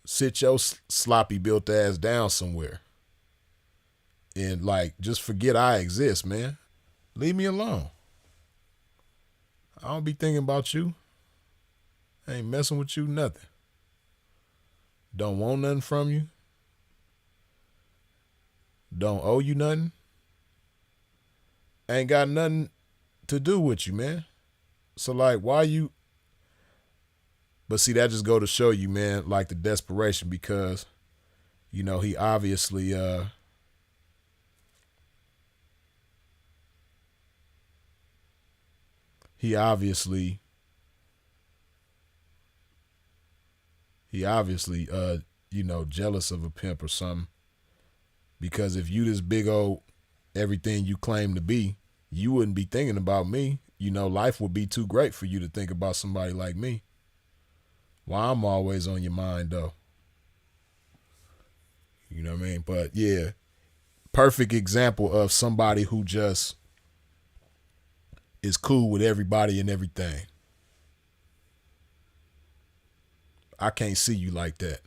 sit your sloppy built ass down somewhere. And, like, just forget I exist, man. Leave me alone. I don't be thinking about you. I ain't messing with you, nothing. Don't want nothing from you. Don't owe you nothing. Ain't got nothing to do with you, man. So like, why you? But see, that just go to show you, man, like the desperation because he obviously he obviously he obviously jealous of a pimp or something. Because if you this big old everything you claim to be, you wouldn't be thinking about me. Life would be too great for you to think about somebody like me. Why I'm always on your mind though. You know what I mean? But yeah, perfect example of somebody who just is cool with everybody and everything. I can't see you like that.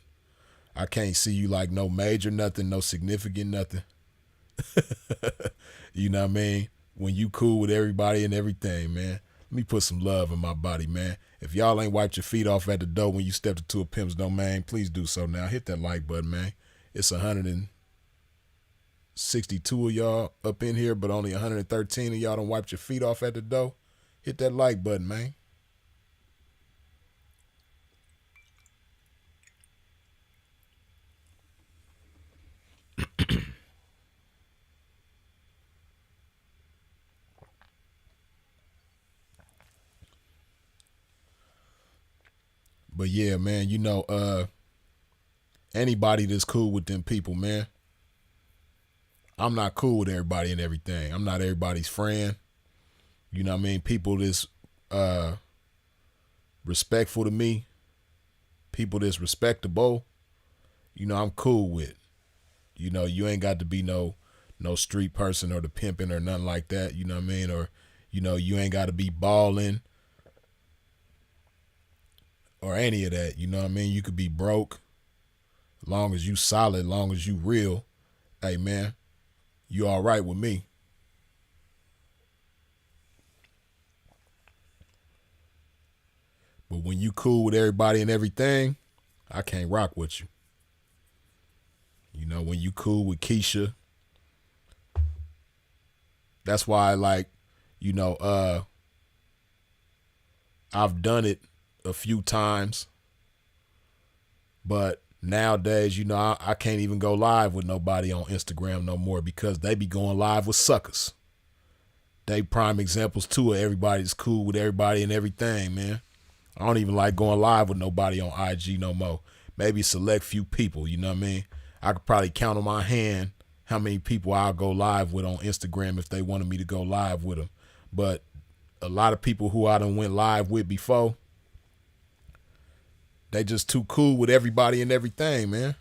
I can't see you like no major nothing, no significant nothing. You know what I mean? When you cool with everybody and everything, man. Let me put some love in my body, man. If y'all ain't wiped your feet off at the door when you stepped into a pimp's domain, please do so now. Hit that like button, man. It's 162 of y'all up in here, but only 113 of y'all done wiped your feet off at the door. Hit that like button, man. But yeah, man, anybody that's cool with them people, man. I'm not cool with everybody and everything. I'm not everybody's friend. You know what I mean? People that's respectful to me, people that's respectable, I'm cool with. You ain't got to be no street person or the pimping or nothing like that, you know what I mean? Or, you ain't got to be balling or any of that, you know what I mean? You could be broke, long as you solid, long as you real. Hey, man, you all right with me. But when you cool with everybody and everything, I can't rock with you. When you cool with Keisha, that's why I've done it a few times, but nowadays, I can't even go live with nobody on Instagram no more because they be going live with suckers. They prime examples too of everybody that's cool with everybody and everything, man. I don't even like going live with nobody on IG no more. Maybe select few people, you know what I mean? I could probably count on my hand how many people I'll go live with on Instagram if they wanted me to go live with them. But a lot of people who I done went live with before, they just too cool with everybody and everything, man.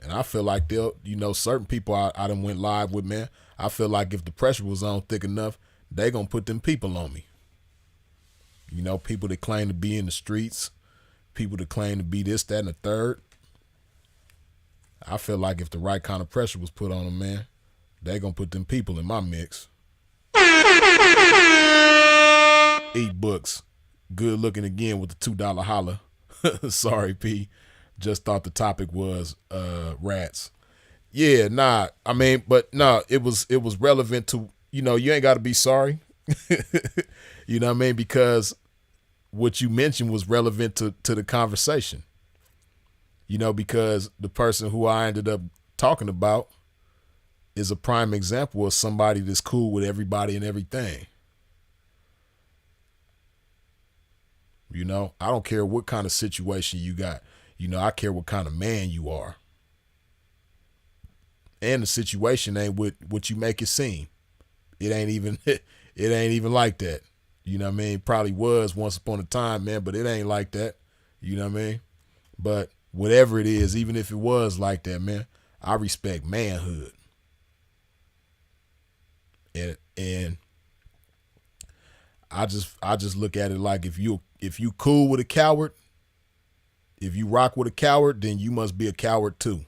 And I feel like certain people I done went live with, man, I feel like if the pressure was on thick enough, they gonna put them people on me. People that claim to be in the streets, people that claim to be this, that, and the third. I feel like if the right kind of pressure was put on them, man, they gonna put them people in my mix. Eat books. Good looking again with the $2 holler. Sorry, P. Just thought the topic was rats. Yeah, nah. I mean, but no, it was relevant to, you ain't gotta be sorry. You know what I mean? Because what you mentioned was relevant to the conversation. Because the person who I ended up talking about is a prime example of somebody that's cool with everybody and everything. I don't care what kind of situation you got. I care what kind of man you are. And the situation ain't what you make it seem. It ain't even like that. You know what I mean? Probably was once upon a time, man, but it ain't like that. You know what I mean? But whatever it is, even if it was like that, man, I respect manhood. And I just look at it like if you cool with a coward, if you rock with a coward, then you must be a coward too.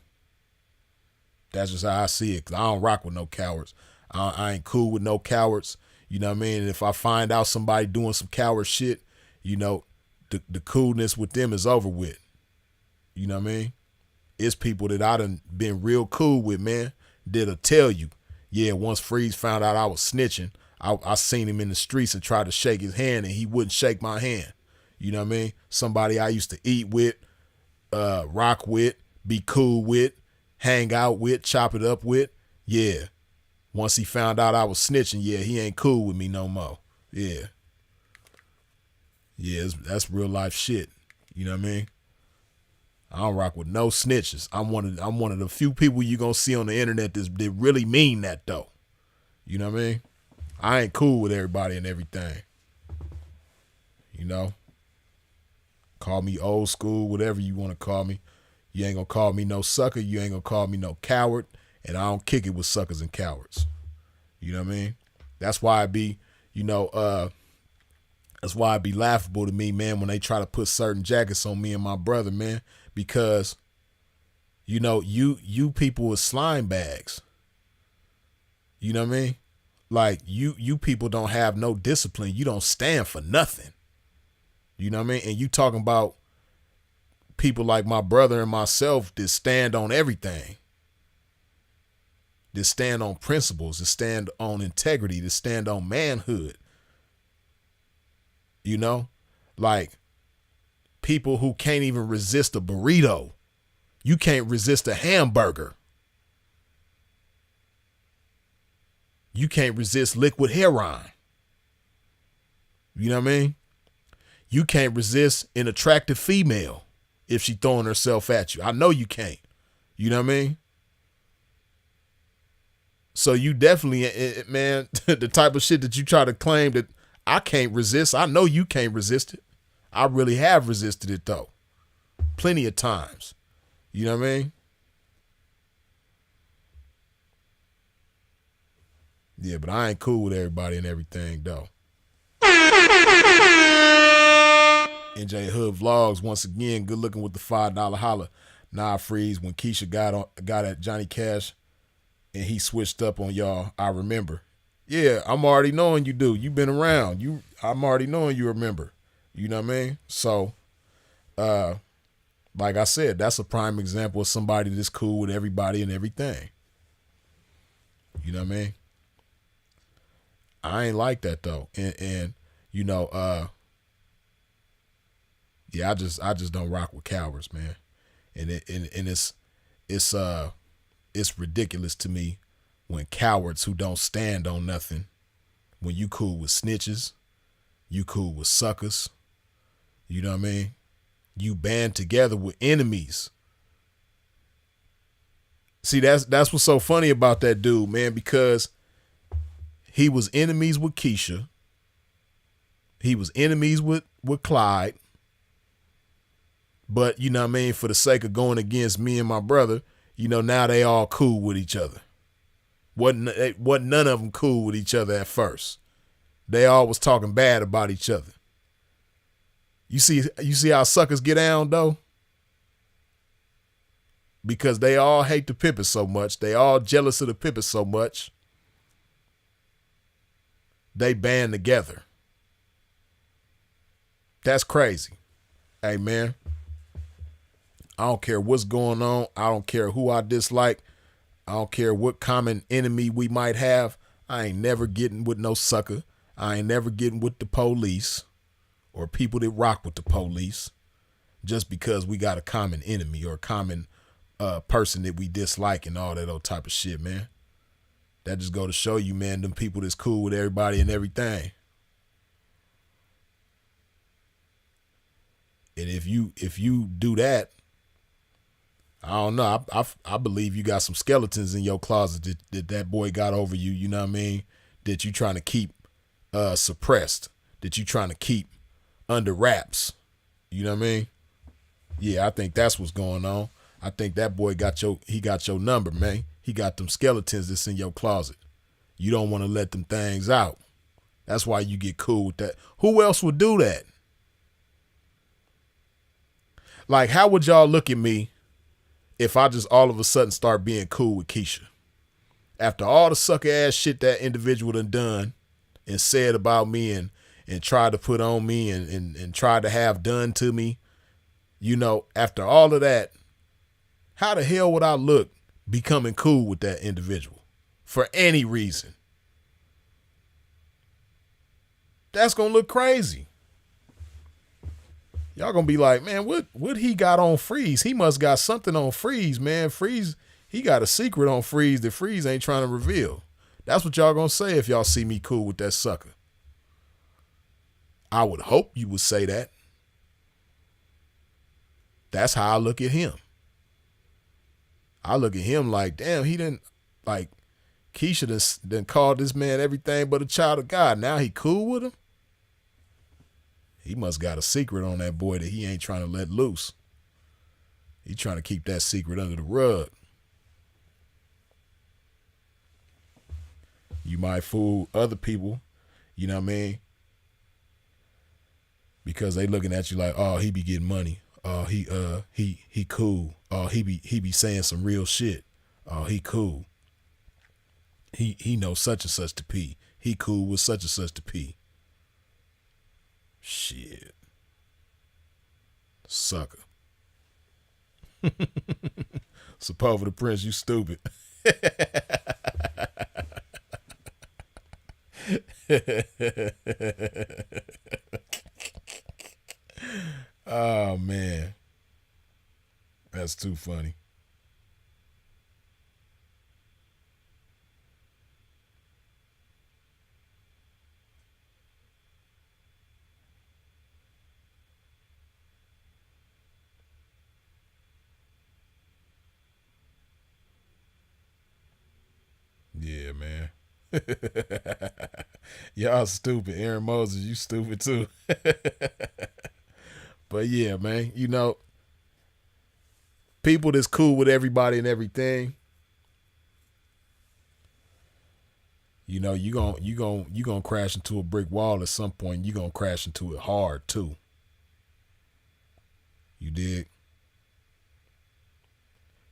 That's just how I see it. 'Cause I don't rock with no cowards. I ain't cool with no cowards. You know what I mean? And if I find out somebody doing some coward shit, the coolness with them is over with. You know what I mean? It's people that I done been real cool with, man, that'll tell you, yeah, once Freeze found out I was snitching, I seen him in the streets and tried to shake his hand and he wouldn't shake my hand. You know what I mean? Somebody I used to eat with, rock with, be cool with, hang out with, chop it up with. Yeah. Once he found out I was snitching, yeah, he ain't cool with me no more. Yeah. Yeah, that's real life shit. You know what I mean? I don't rock with no snitches. I'm one of the few people you gonna see on the internet that really mean that though. You know what I mean? I ain't cool with everybody and everything. You know? Call me old school, whatever you want to call me. You ain't gonna call me no sucker. You ain't gonna call me no coward. And I don't kick it with suckers and cowards. You know what I mean? That's why it be, that's why it be laughable to me, man, when they try to put certain jackets on me and my brother, man, because, you people are slime bags. You know what I mean? Like you people don't have no discipline. You don't stand for nothing. You know what I mean? And you talking about people like my brother and myself that stand on everything. That stand on principles, that stand on integrity, that stand on manhood. You know? Like people who can't even resist a burrito. You can't resist a hamburger. You can't resist liquid heroin. You know what I mean? You can't resist an attractive female if she throwing herself at you. I know you can't. You know what I mean? So you definitely, man, the type of shit that you try to claim that I can't resist, I know you can't resist it. I really have resisted it though. Plenty of times. You know what I mean? Yeah, but I ain't cool with everybody and everything though. NJ Hood Vlogs, once again, good looking with the $5 holler. Nah, freeze. When Keisha got at Johnny Cash and he switched up on y'all, I remember. Yeah, I'm already knowing you do. You've been around. I'm already knowing you remember. You know what I mean? So, like I said, that's a prime example of somebody that's cool with everybody and everything. You know what I mean? I ain't like that though. And yeah, I just don't rock with cowards, man. And it's ridiculous to me when cowards who don't stand on nothing, when you cool with snitches, you cool with suckers, you know what I mean? You band together with enemies. See, that's what's so funny about that dude, man, because he was enemies with Keisha. He was enemies with Clyde. But, you know what I mean, for the sake of going against me and my brother, now they all cool with each other. Wasn't none of them cool with each other at first. They all was talking bad about each other. You see how suckers get down, though? Because they all hate the Pippin so much. They all jealous of the Pippin so much. They band together. That's crazy. Hey, man. I don't care what's going on. I don't care who I dislike. I don't care what common enemy we might have. I ain't never getting with no sucker. I ain't never getting with the police or people that rock with the police just because we got a common enemy or a common person that we dislike and all that old type of shit, man. That just go to show you, man, them people that's cool with everybody and everything. And if you do that, I don't know. I believe you got some skeletons in your closet that boy got over you. You know what I mean? That you trying to keep suppressed. That you trying to keep under wraps. You know what I mean? Yeah, I think that's what's going on. I think that boy got your number, man. He got them skeletons that's in your closet. You don't want to let them things out. That's why you get cool with that. Who else would do that? Like, how would y'all look at me if I just all of a sudden start being cool with Keisha? After all the sucker ass shit that individual done and said about me and tried to put on me and tried to have done to me, after all of that, how the hell would I look becoming cool with that individual for any reason? That's gonna look crazy. Y'all gonna be like, man, what he got on Freeze? He must got something on Freeze, man. Freeze, he got a secret on Freeze that Freeze ain't trying to reveal. That's what y'all gonna say if y'all see me cool with that sucker. I would hope you would say that. That's how I look at him. I look at him like, damn, he didn't, like, Keisha done called this man everything but a child of God. Now he cool with him? He must got a secret on that boy that he ain't trying to let loose. He trying to keep that secret under the rug. You might fool other people, you know what I mean? Because they looking at you like, oh, he be getting money. Oh, he cool. Oh, he be saying some real shit. Oh, he cool. He knows such and such to P. He cool with such and such to P. Shit. Sucker. Support for the Prince, you stupid. Oh, man. That's too funny. Yeah, man. Y'all stupid. Aaron Moses, you stupid too. But yeah, man, you know, people that's cool with everybody and everything, you know, you gonna crash into a brick wall at some point. You gonna crash into it hard too. You dig?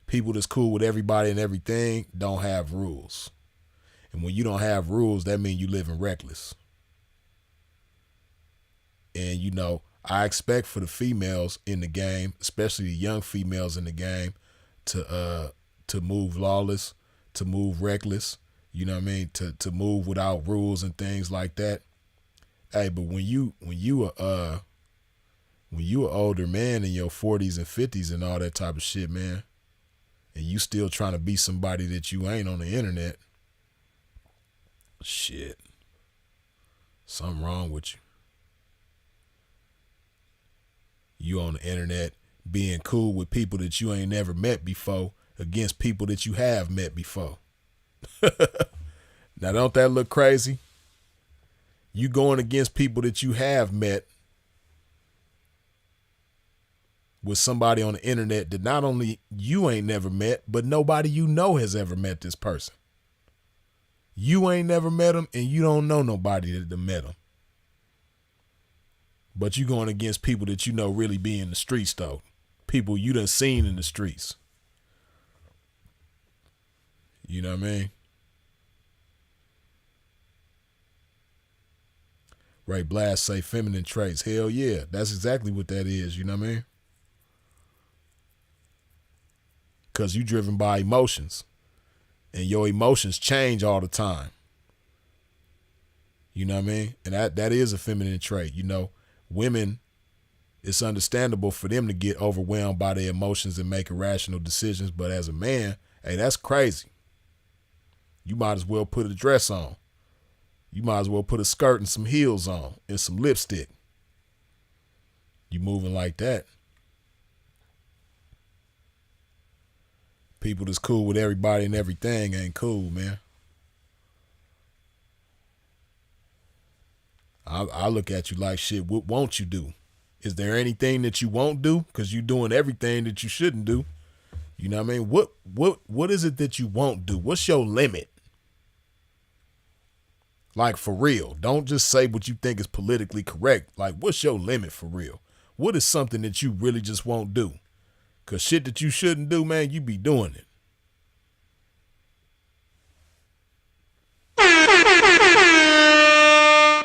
People that's cool with everybody and everything don't have rules. And when you don't have rules, that means you living reckless. And you know, I expect for the females in the game, especially the young females in the game, to move lawless, to move reckless, you know what I mean, to move without rules and things like that. Hey, but when you an older man in your 40s and 50s and all that type of shit, man, and you still trying to be somebody that you ain't on the internet, shit, something wrong with you. You on the internet being cool with people that you ain't never met before against people that you have met before. Now, don't that look crazy? You going against people that you have met with somebody on the internet that not only you ain't never met, but nobody you know has ever met this person. You ain't never met them, and you don't know nobody that met them. But you going against people that you know really be in the streets, though. People you done seen in the streets. You know what I mean? Ray Blast say feminine traits. Hell yeah. That's exactly what that is. You know what I mean? Because you driven by emotions. And your emotions change all the time. You know what I mean? And that is a feminine trait. You know, women, it's understandable for them to get overwhelmed by their emotions and make irrational decisions. But as a man, hey, that's crazy. You might as well put a dress on. You might as well put a skirt and some heels on and some lipstick. You moving like that. People that's cool with everybody and everything ain't cool, man. I look at you like, shit, what won't you do? Is there anything that you won't do? Because you're doing everything that you shouldn't do. You know what I mean? What is it that you won't do? What's your limit? Like, for real. Don't just say what you think is politically correct. Like, what's your limit for real? What is something that you really just won't do? Because shit that you shouldn't do, man, you be doing it.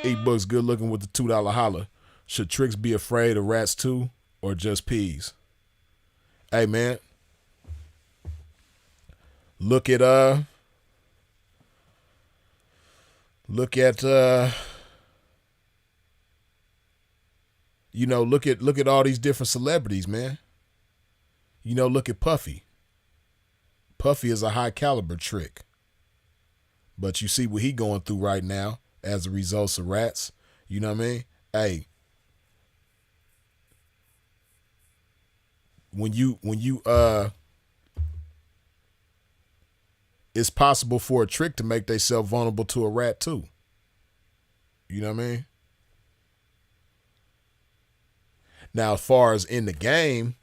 E-Books good looking with the $2 holler. Should tricks be afraid of rats too, or just peas? Hey, man. Look at look at all these different celebrities, man. Look at Puffy. Puffy is a high caliber trick. But you see what he going through right now as a result of rats. You know what I mean? Hey, when you it's possible for a trick to make themselves vulnerable to a rat too. You know what I mean? Now, as far as in the game,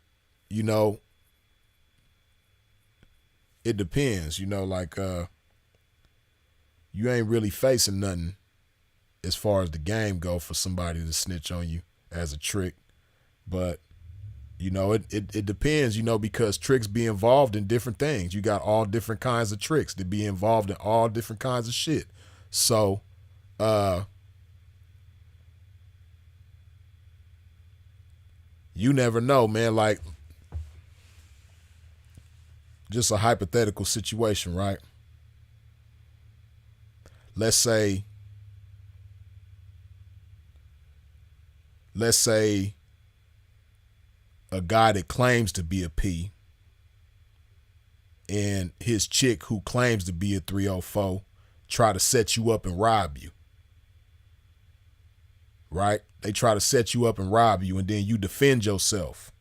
it depends. Like you ain't really facing nothing as far as the game go for somebody to snitch on you as a trick. But it depends, because tricks be involved in different things. You got all different kinds of tricks that be involved in all different kinds of shit. So, you never know, man. Like, just a hypothetical situation, right? Let's say a guy that claims to be a P and his chick who claims to be a 304 try to set you up and rob you. Right? They try to set you up and rob you, and then you defend yourself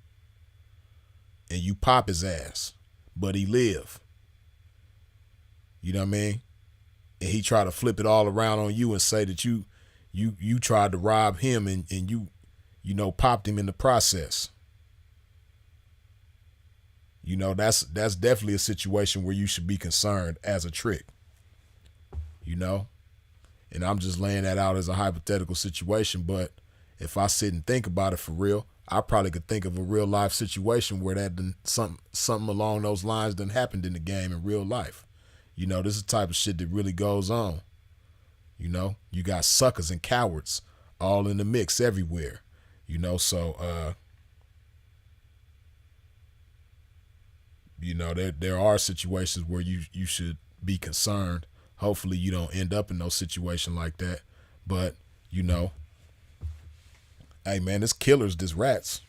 and you pop his ass, but he live. You know what I mean? And he try to flip it all around on you and say that you tried to rob him and you popped him in the process. That's definitely a situation where you should be concerned as a trick. And I'm just laying that out as a hypothetical situation, but if I sit and think about it for real, I probably could think of a real life situation where that something along those lines done happened in the game in real life. This is the type of shit that really goes on. You got suckers and cowards all in the mix everywhere. So there are situations where you should be concerned. Hopefully you don't end up in no situation like that. But, hey man, there's killers, there's rats.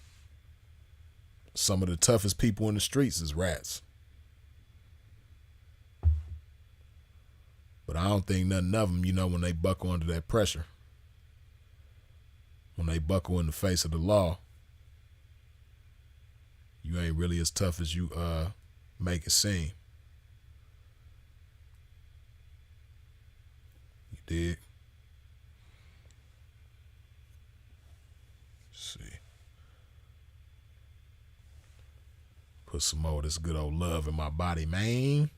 Some of the toughest people in the streets is rats. But I don't think nothing of them, when they buckle under that pressure, when they buckle in the face of the law, you ain't really as tough as you make it seem. You dig? Let's see. Put some more of this good old love in my body, man.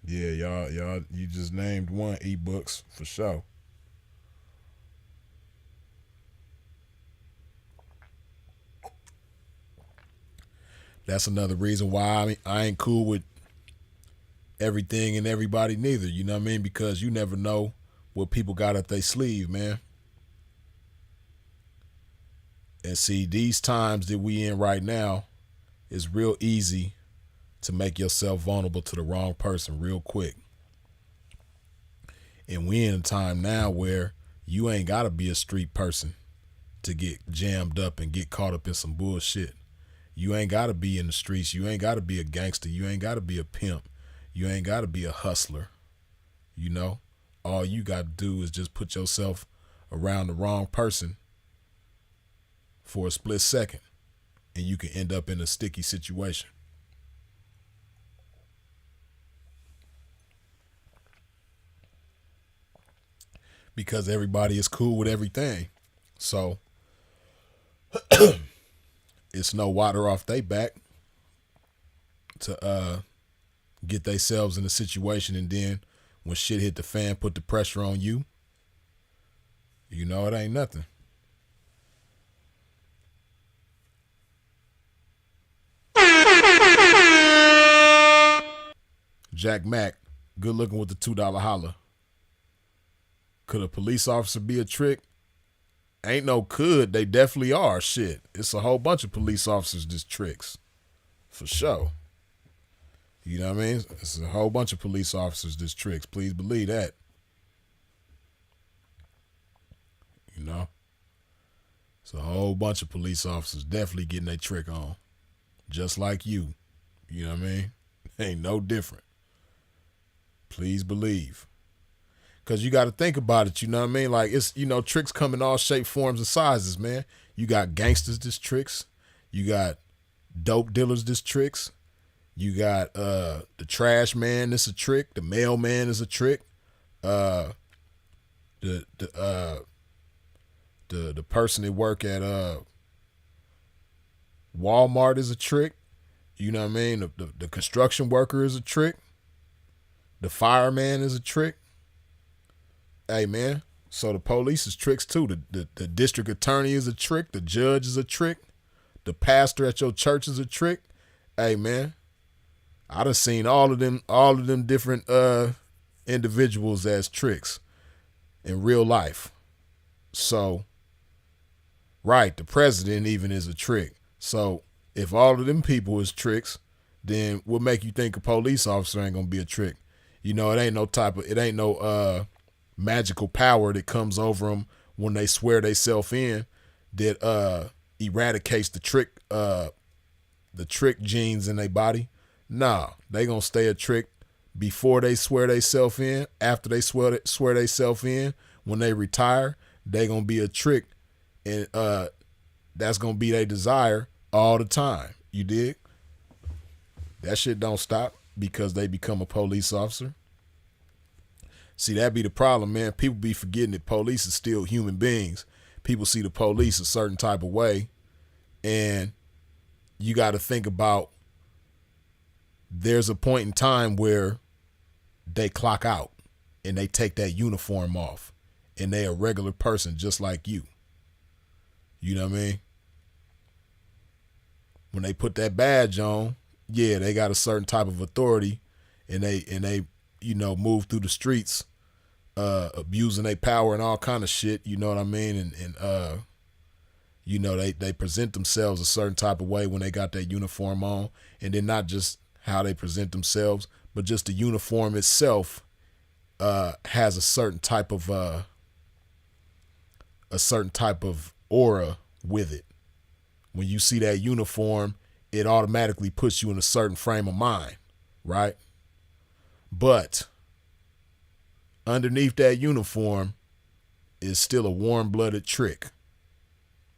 Yeah, y'all, you just named one ebooks for sure. That's another reason why I ain't cool with everything and everybody neither. You know what I mean? Because you never know what people got up their sleeve, man. And see, these times that we in right now, it's real easy to make yourself vulnerable to the wrong person real quick. And we in a time now where you ain't got to be a street person to get jammed up and get caught up in some bullshit. You ain't got to be in the streets. You ain't got to be a gangster. You ain't got to be a pimp. You ain't got to be a hustler. All you got to do is just put yourself around the wrong person for a split second, and you can end up in a sticky situation. Because everybody is cool with everything. So it's no water off they back to get themselves in a situation, and then when shit hit the fan, put the pressure on you. It ain't nothing. Jack Mack, good looking with the $2 holler. Could a police officer be a trick? Ain't no could. They definitely are. Shit. It's a whole bunch of police officers just tricks. For sure. You know what I mean? It's a whole bunch of police officers just tricks. Please believe that. You know? It's a whole bunch of police officers definitely getting their trick on. Just like you. You know what I mean? Ain't no different. Please believe. Because you got to think about it, you know what I mean? Like, it's, tricks come in all shapes, forms, and sizes, man. You got gangsters just tricks. You got dope dealers just tricks. You got the trash man that's a trick. The mailman is a trick. The person that work at Walmart is a trick. You know what I mean? The construction worker is a trick. The fireman is a trick. Hey, man. So the police is tricks too. The district attorney is a trick. The judge is a trick. The pastor at your church is a trick. Hey, man. I done seen all of them different individuals as tricks in real life. So, right, the president even is a trick. So if all of them people is tricks, then what make you think a police officer ain't gonna be a trick? It ain't no magical power that comes over them when they swear they self in that eradicates the trick genes in their body. Nah, they gonna stay a trick before they swear they self in. After they swear they self in, when they retire, they gonna be a trick, and that's gonna be their desire all the time. You dig? That shit don't stop because they become a police officer. See, that be the problem, man. People be forgetting that police is still human beings. People see the police a certain type of way, and you got to think about there's a point in time where they clock out and they take that uniform off and they a regular person just like you. You know what I mean? When they put that badge on, yeah, they got a certain type of authority and they move through the streets abusing their power and all kind of shit, you know what I mean? And they present themselves a certain type of way when they got that uniform on, and then not just how they present themselves, but just the uniform itself has a certain type of aura with it. When you see that uniform, it automatically puts you in a certain frame of mind, right? But underneath that uniform is still a warm-blooded trick.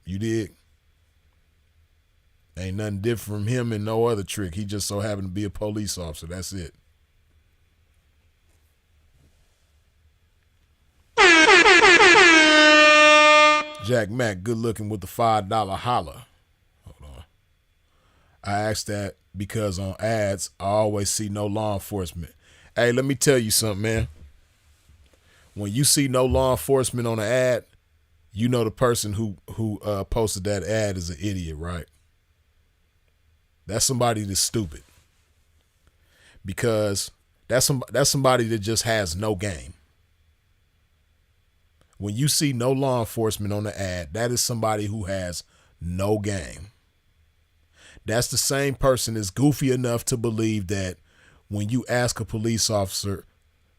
You dig? Ain't nothing different from him and no other trick. He just so happened to be a police officer. That's it. Jack Mack, good looking with the $5 holla. Hold on. I asked that because on ads, I always see no law enforcement. Hey, let me tell you something, man. When you see no law enforcement on an ad, you know the person who posted that ad is an idiot, right? That's somebody that's stupid. Because that's somebody that just has no game. When you see no law enforcement on the ad, that is somebody who has no game. That's the same person that's goofy enough to believe that when you ask a police officer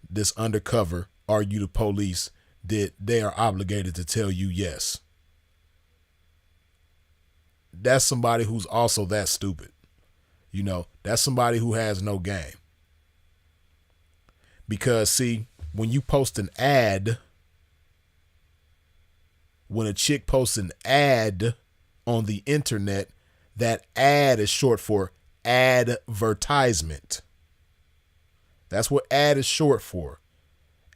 that's undercover, are you the police, that they are obligated to tell you yes. That's somebody who's also that stupid. That's somebody who has no game. Because, see, when you post an ad, when a chick posts an ad on the internet, that ad is short for advertisement. That's what ad is short for.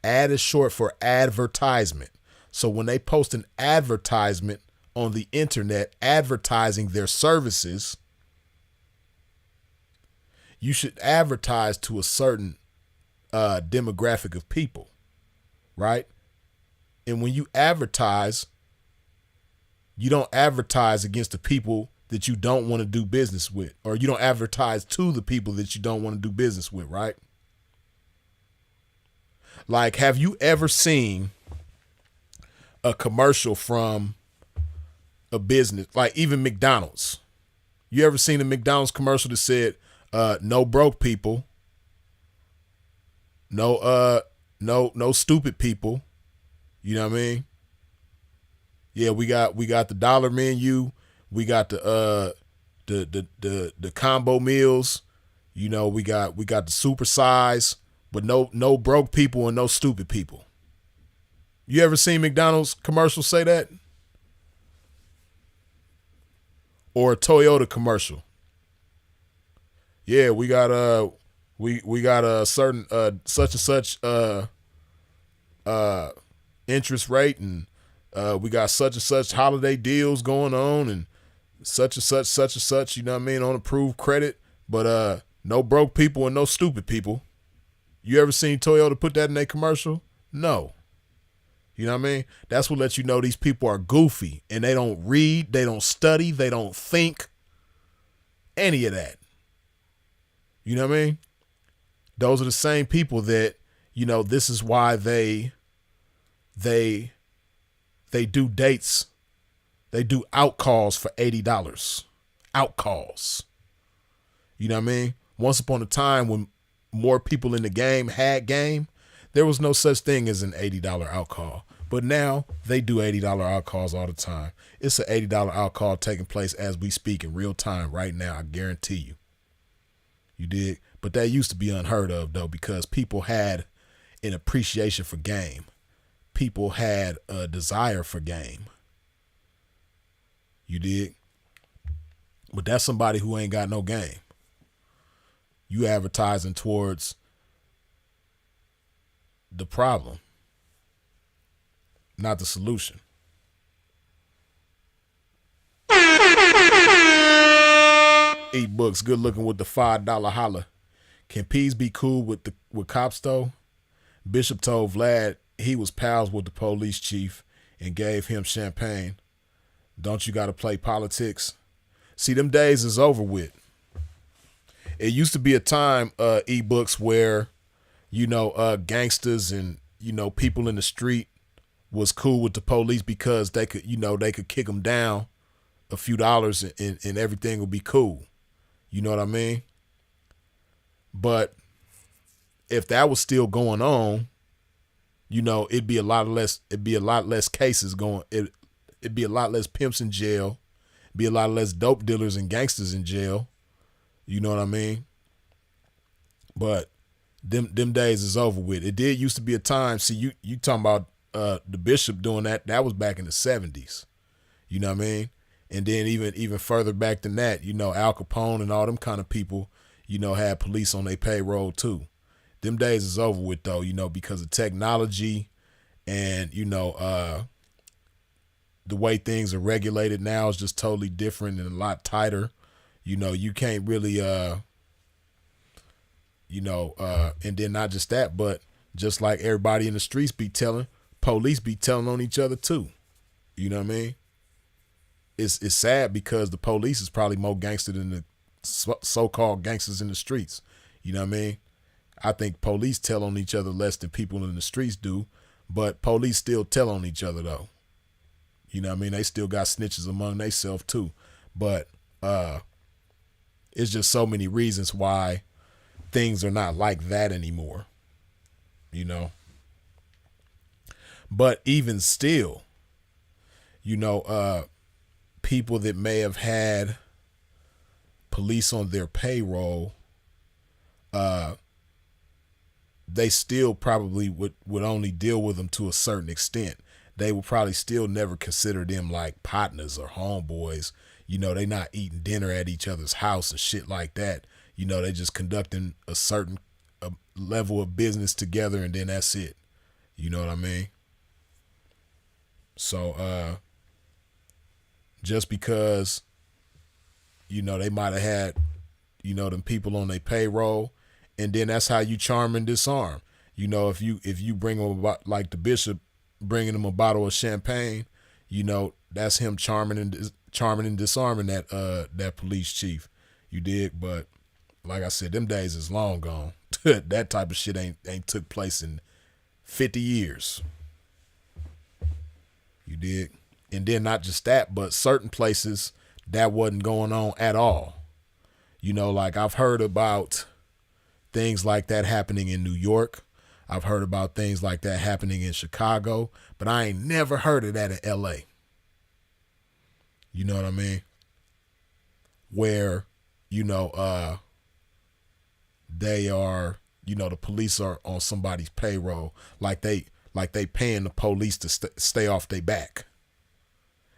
Ad is short for advertisement. So when they post an advertisement on the internet advertising their services, you should advertise to a certain demographic of people, right? And when you advertise, you don't advertise against the people that you don't want to do business with, or you don't advertise to the people that you don't want to do business with, right? Like, have you ever seen a commercial from a business, like even McDonald's. You ever seen a McDonald's commercial that said, no broke people, no stupid people. You know what I mean? Yeah, we got the dollar menu, we got the combo meals, you know, we got the super size, but no broke people and no stupid people. You ever seen McDonald's commercial say that? Or a Toyota commercial? Yeah, we got we got a certain such and such interest rate, and we got such and such holiday deals going on, and such and such, you know what I mean, on approved credit, but no broke people and no stupid people. You ever seen Toyota put that in a commercial? No. You know what I mean? That's what lets you know these people are goofy, and they don't read, they don't study, they don't think, any of that. You know what I mean? Those are the same people that, you know, this is why they do dates. They do out calls for $80. Out calls. You know what I mean? Once upon a time when more people in the game had game, there was no such thing as an $80 out call. But now they do $80 out calls all the time. It's an $80 out call taking place as we speak in real time right now. I guarantee you. You dig? But that used to be unheard of, though, because people had an appreciation for game. People had a desire for game. You dig? But that's somebody who ain't got no game. You advertising towards the problem, not the solution. Eat books, good looking with the $5 holler. Can peas be cool with cops though? Bishop told Vlad he was pals with the police chief and gave him champagne. Don't you gotta play politics? See, them days is over with. It used to be a time, ebooks, where, you know, gangsters and, you know, people in the street was cool with the police because they could, you know, they could kick them down a few dollars and everything would be cool. You know what I mean? But if that was still going on, you know, it'd be a lot less cases going. It'd be a lot less pimps in jail, be a lot less dope dealers and gangsters in jail. You know what I mean? But them days is over with. It did used to be a time. See, you talking about the bishop doing that? That was back in the 70s. You know what I mean? And then even further back than that, you know, Al Capone and all them kind of people, you know, had police on their payroll too. Them days is over with though, you know, because of technology and, you know, the way things are regulated now is just totally different and a lot tighter. You know, you can't really, you know, and then not just that, but just like everybody in the streets be telling, police be telling on each other too. You know what I mean? It's sad because the police is probably more gangster than the so-called gangsters in the streets. You know what I mean? I think police tell on each other less than people in the streets do, but police still tell on each other though. You know what I mean? They still got snitches among themselves too. But it's just so many reasons why things are not like that anymore. You know? But even still, you know, people that may have had police on their payroll, they still probably would only deal with them to a certain extent. They would probably still never consider them like partners or homeboys. You know, they not eating dinner at each other's house and shit like that. You know, they just conducting a certain level of business together and then that's it. You know what I mean? So, just because, you know, they might have had, you know, them people on their payroll, and then that's how you charm and disarm. You know, if you bring them about, like the bishop bringing them a bottle of champagne, you know, that's him charming and disarming that police chief. You dig? But like I said, them days is long gone. That type of shit ain't took place in 50 years. You dig? And then not just that, but certain places that wasn't going on at all. Like I've heard about things like that happening in New York. I've heard about things like that happening in Chicago, but I ain't never heard of that in LA. You know what I mean? Where, they are, the police are on somebody's payroll, like they paying the police to stay off their back.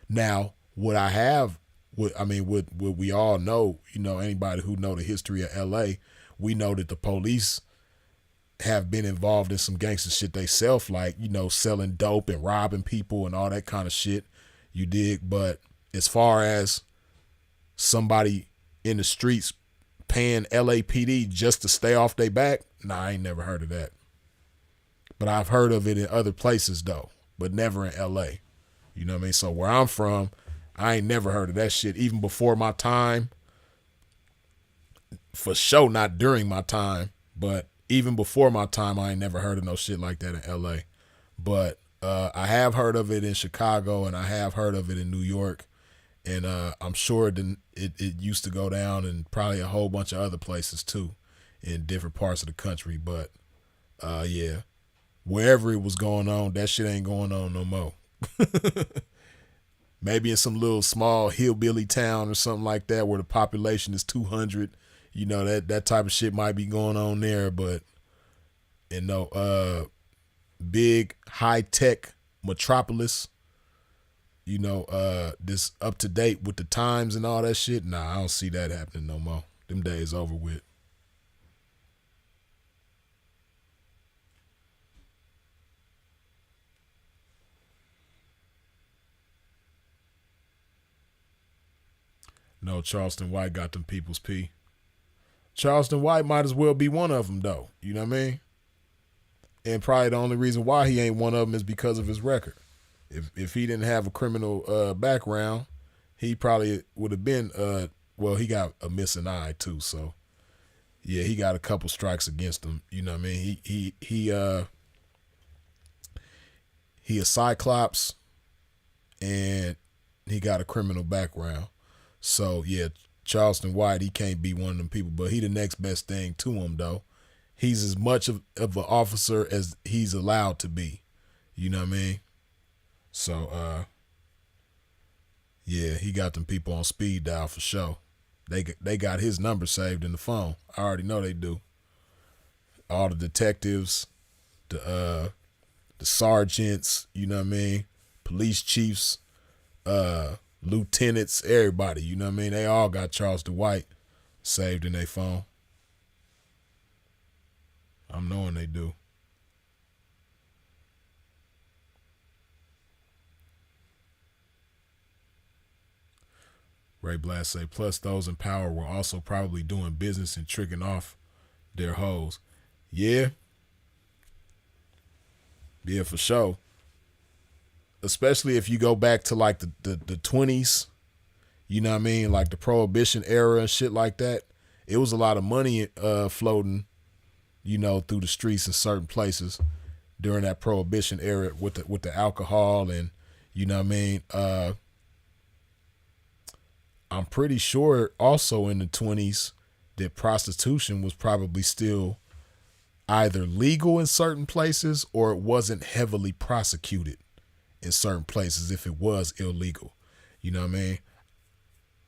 Now, what I have, what we all know, anybody who know the history of LA, we know that the police have been involved in some gangster shit they self, like, selling dope and robbing people and all that kind of shit. You dig? But as far as somebody in the streets paying LAPD just to stay off their back, nah, I ain't never heard of that. But I've heard of it in other places though, but never in LA. You know what I mean? So where I'm from, I ain't never heard of that shit, even before my time. For sure, not during my time, but even before my time, I ain't never heard of no shit like that in LA. But I have heard of it in Chicago, and I have heard of it in New York. And I'm sure it used to go down in probably a whole bunch of other places too, in different parts of the country. But yeah, wherever it was going on, that shit ain't going on no more. Maybe in some little small hillbilly town or something like that where the population is 200, that type of shit might be going on there. But big high tech metropolis, this up to date with the times and all that shit, nah, I don't see that happening no more. Them days over with. No, Charleston White got them people's P. Charleston White might as well be one of them though. You know what I mean? And probably the only reason why he ain't one of them is because of his record. If he didn't have a criminal background, he probably would have been. Well, he got a missing eye too, so yeah, he got a couple strikes against him. You know what I mean? He a Cyclops, and he got a criminal background. So yeah, Charleston White, he can't be one of them people, but he the next best thing to him though. He's as much of an officer as he's allowed to be. You know what I mean? So yeah, he got them people on speed dial for sure. They got his number saved in the phone. I already know they do. All the detectives, the sergeants, you know what I mean? Police chiefs, lieutenants, everybody, you know what I mean? They all got Charleston White saved in their phone. I'm knowing they do. Ray Blast say, plus those in power were also probably doing business and tricking off their hoes. Yeah. Yeah, for sure. Especially if you go back to like the 20s, you know what I mean? Like the Prohibition era and shit like that. It was a lot of money floating, through the streets in certain places during that Prohibition era with the alcohol and, you know what I mean? I'm pretty sure also in the 20s that prostitution was probably still either legal in certain places or it wasn't heavily prosecuted in certain places if it was illegal. You know what I mean?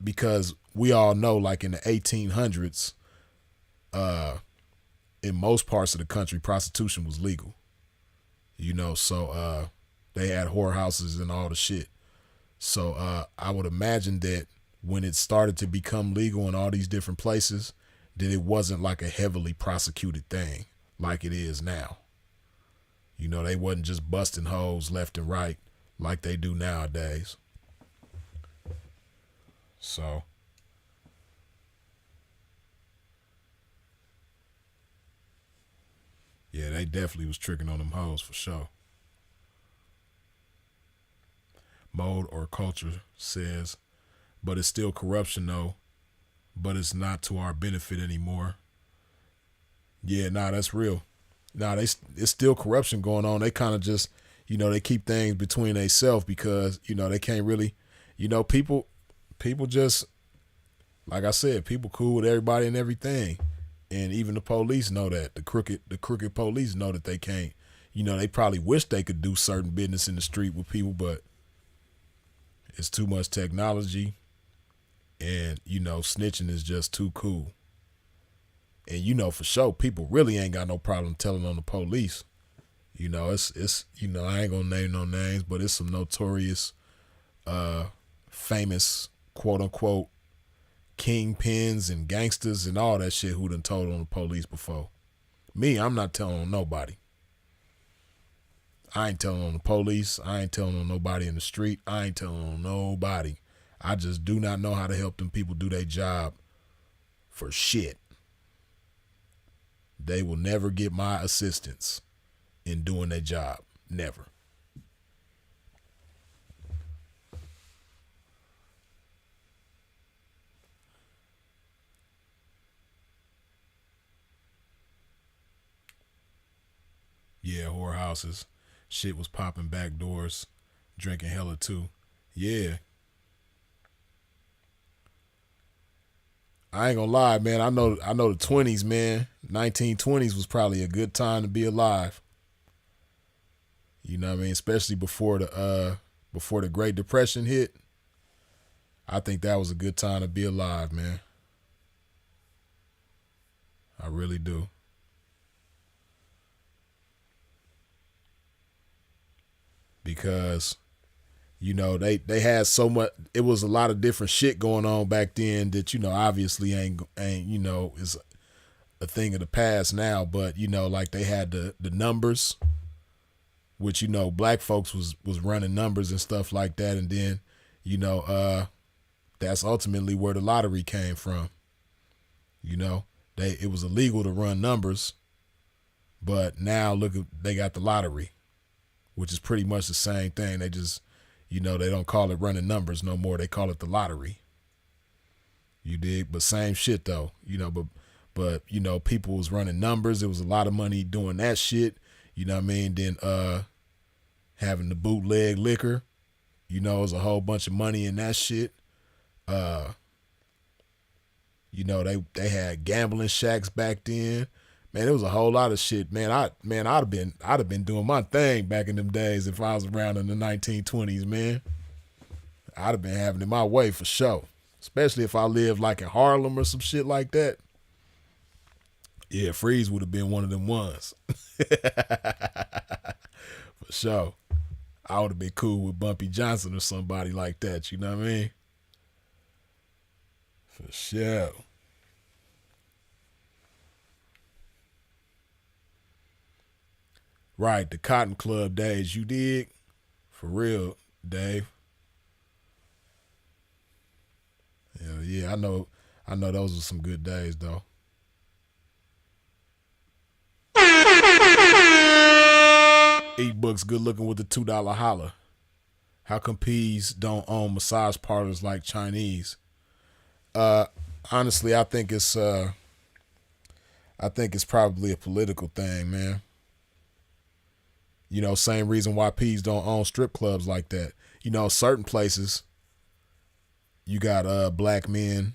Because we all know, like in the 1800s, in most parts of the country, prostitution was legal. So they had whorehouses and all the shit. So I would imagine that when it started to become legal in all these different places, that it wasn't like a heavily prosecuted thing like it is now. They wasn't just busting hoes left and right like they do nowadays. So yeah, they definitely was tricking on them hoes for sure. Mode or culture says, but it's still corruption though, but it's not to our benefit anymore. Yeah, nah, that's real. Nah, it's still corruption going on. They kind of just, they keep things between themselves because, they can't really, people just, like I said, people cool with everybody and everything. And even the police know that. The crooked police know that they can't. They probably wish they could do certain business in the street with people, but it's too much technology. And, snitching is just too cool. And, for sure, people really ain't got no problem telling on the police. It's I ain't gonna name no names, but it's some notorious, famous, quote unquote, kingpins and gangsters and all that shit who done told on the police before. Me, I'm not telling on nobody. I ain't telling on the police. I ain't telling on nobody in the street. I ain't telling on nobody. I just do not know how to help them people do their job for shit. They will never get my assistance in doing their job. Never. Yeah, whorehouses. Shit was popping back doors, drinking hella too. Yeah. I ain't gonna lie, man. I know the 20s, man. 1920s was probably a good time to be alive. You know what I mean? Especially before the Great Depression hit. I think that was a good time to be alive, man. I really do. Because they had so much. It was a lot of different shit going on back then that obviously ain't is a thing of the past now. But like they had the numbers, which black folks was running numbers and stuff like that, and then that's ultimately where the lottery came from. It was illegal to run numbers, but now look, they got the lottery, which is pretty much the same thing. They just they don't call it running numbers no more. They call it the lottery. You dig? But same shit though. But people was running numbers. There was a lot of money doing that shit. You know what I mean? Then having the bootleg liquor. It was a whole bunch of money in that shit. They had gambling shacks back then. Man, there was a whole lot of shit. Man, I'd have been doing my thing back in them days if I was around in the 1920s, man. I'd have been having it my way for sure. Especially if I lived like in Harlem or some shit like that. Yeah, Freeze would have been one of them ones. For sure. I would have been cool with Bumpy Johnson or somebody like that, you know what I mean? For sure. Right, the Cotton Club days, you dig? For real, Dave. Hell yeah, I know those were some good days though. Eat books good looking with the $2 holler. How come peas don't own massage parlors like Chinese? Uh Honestly, I think it's probably a political thing, man. Same reason why peas don't own strip clubs like that. Certain places you got black men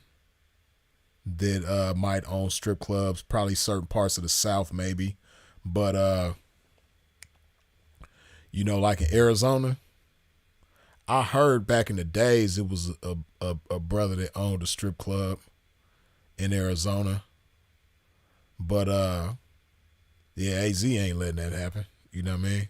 that might own strip clubs, probably certain parts of the South maybe. But like in Arizona, I heard back in the days it was a brother that owned a strip club in Arizona. But yeah, AZ ain't letting that happen. You know what I mean?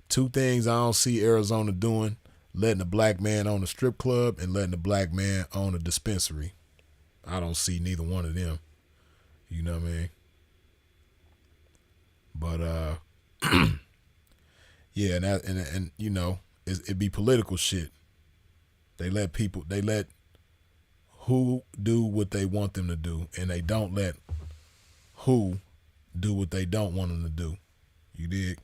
Two things I don't see Arizona doing: letting a black man own a strip club and letting a black man own a dispensary. I don't see neither one of them. You know what I mean? But yeah, and it'd be political shit. They let who do what they want them to do, and they don't let who do what they don't want them to do. You dig?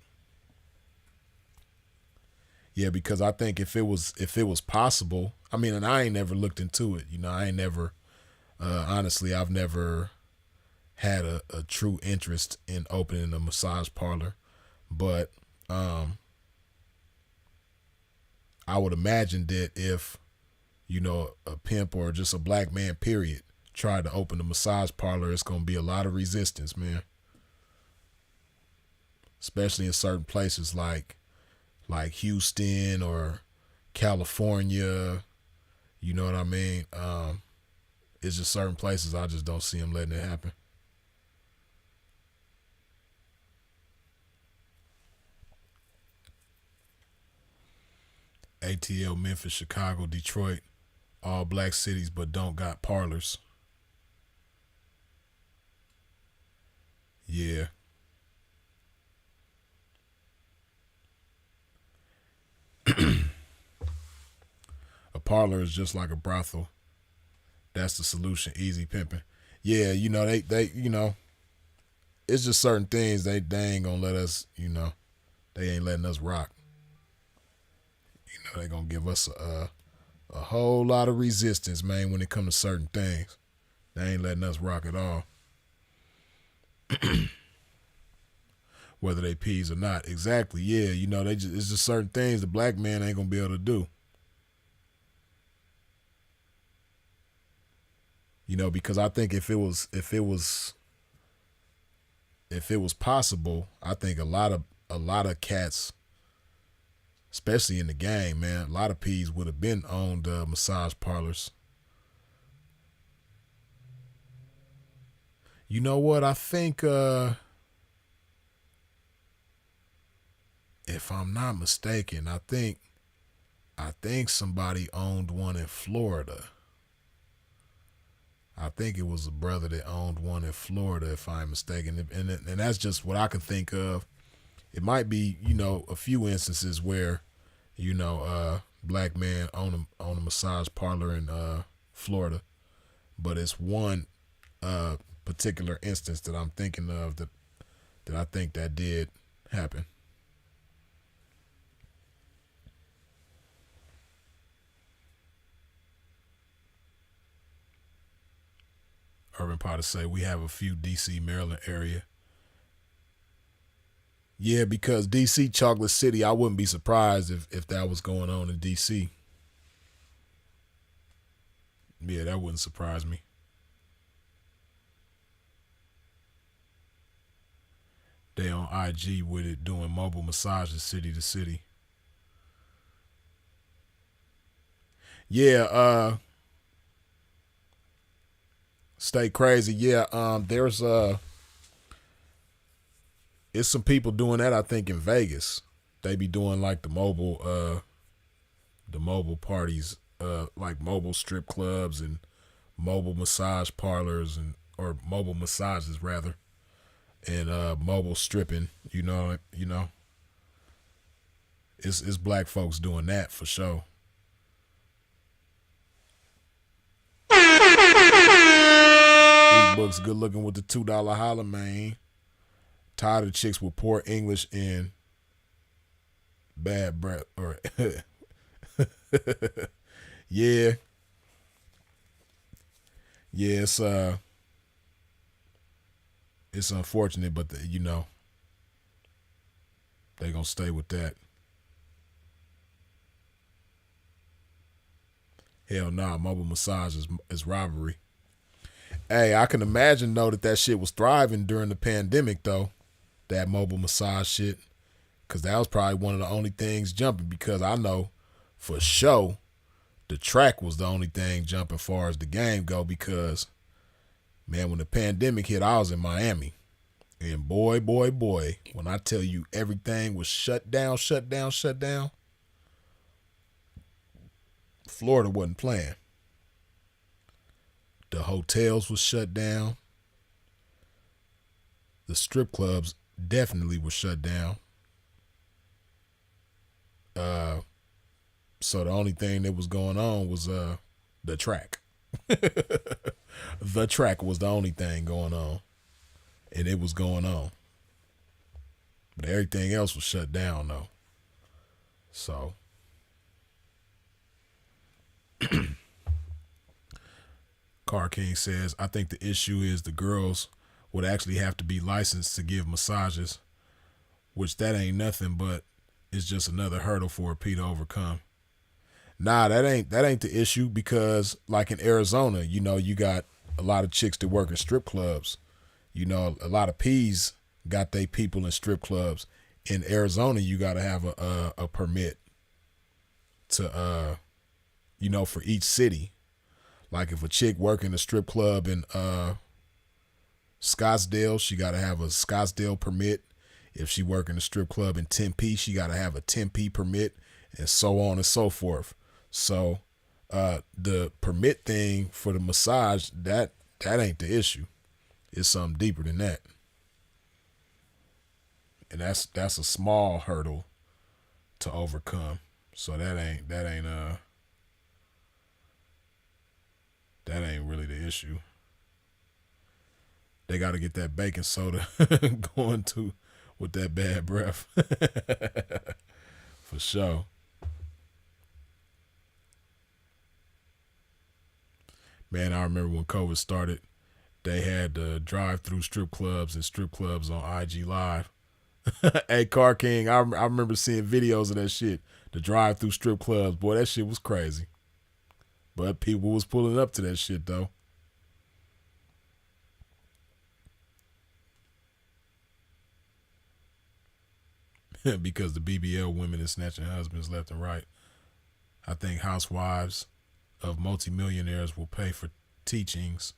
Yeah, because I think if it was possible, I mean, and I ain't never looked into it. I ain't never, honestly, I've never had a true interest in opening a massage parlor. But I would imagine that if, a pimp or just a black man, period, tried to open a massage parlor, it's going to be a lot of resistance, man. Especially in certain places like Houston or California. You know what I mean? It's just certain places I just don't see them letting it happen. ATL, Memphis, Chicago, Detroit, all black cities but don't got parlors. Yeah. A parlor is just like a brothel. That's the solution. Easy pimping. Yeah, they it's just certain things they ain't gonna let us, they ain't letting us rock. They gonna give us a whole lot of resistance, man, when it comes to certain things. They ain't letting us rock at all. Whether they peas or not. Exactly, yeah. It's just certain things the black man ain't gonna be able to do. Because I think if it was possible, I think a lot of cats, especially in the game, man, a lot of peas would have been owned massage parlors. You know what? I think if I'm not mistaken, I think somebody owned one in Florida. I think it was a brother that owned one in Florida, if I'm mistaken, and that's just what I can think of. It might be, a few instances where, black man own a massage parlor in Florida, but it's one particular instance that I'm thinking of that I think that did happen. Urban Potter say we have a few DC, Maryland area. Yeah, because DC, Chocolate City, I wouldn't be surprised if that was going on in DC. Yeah, that wouldn't surprise me. They on IG with it doing mobile massages city to city. Yeah, stay crazy. Yeah, there's it's some people doing that, I think, in Vegas. They be doing like the mobile parties, like mobile strip clubs and mobile massage parlors or mobile massages rather, and mobile stripping. It's black folks doing that for sure. Eat books, good looking with the $2 holler, man. Tired of chicks with poor English and bad breath. Or yeah, yeah. It's unfortunate, but they gonna stay with that. Hell nah, mobile massage is robbery. Hey, I can imagine though that shit was thriving during the pandemic though. That mobile massage shit, because that was probably one of the only things jumping. Because I know for sure the track was the only thing jumping far as the game go. Because man, when the pandemic hit, I was in Miami, and boy, boy, boy, when I tell you everything was shut down, shut down, shut down, Florida wasn't playing. The hotels was shut down. The strip clubs definitely were shut down. So the only thing that was going on was the track. The track was the only thing going on, and it was going on. But everything else was shut down though. So Car King says, I think the issue is the girls would actually have to be licensed to give massages, which that ain't nothing, but it's just another hurdle for a P to overcome. Nah, that ain't the issue because like in Arizona, you got a lot of chicks that work in strip clubs. A lot of P's got they people in strip clubs. In Arizona, you got to have a permit to for each city. Like if a chick work in a strip club in Scottsdale, she got to have a Scottsdale permit. If she work in a strip club in Tempe, she got to have a Tempe permit, and so on and so forth. So the permit thing for the massage, that ain't the issue. It's something deeper than that. And that's a small hurdle to overcome. So that ain't really the issue. They got to get that baking soda going too with that bad breath. For sure. Man, I remember when COVID started, they had drive-through strip clubs and strip clubs on IG Live. Hey, Car King, I remember seeing videos of that shit. The drive-through strip clubs. Boy, that shit was crazy. But people was pulling up to that shit, though. Because the BBL women is snatching husbands left and right. I think housewives of multimillionaires will pay for teachings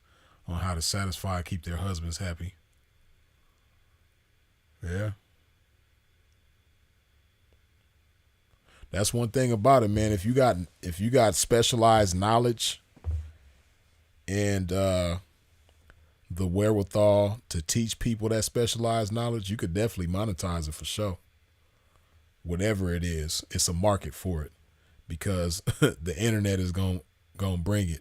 on how to satisfy and keep their husbands happy. Yeah. That's one thing about it, man. If you got specialized knowledge and the wherewithal to teach people that specialized knowledge, you could definitely monetize it for sure. Whatever it is, it's a market for it because the internet is gonna bring it.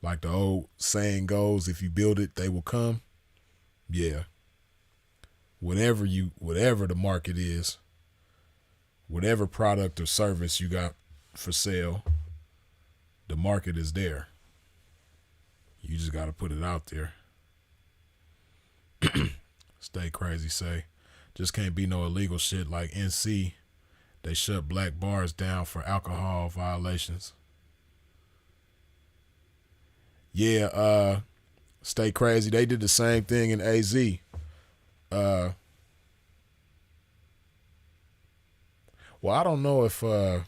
Like the old saying goes, if you build it, they will come. Yeah. Whatever the market is, whatever product or service you got for sale, the market is there. You just got to put it out there. Stay crazy, say. Just can't be no illegal shit like NC. They shut black bars down for alcohol violations. Yeah, stay crazy. They did the same thing in AZ. Well, I don't know if I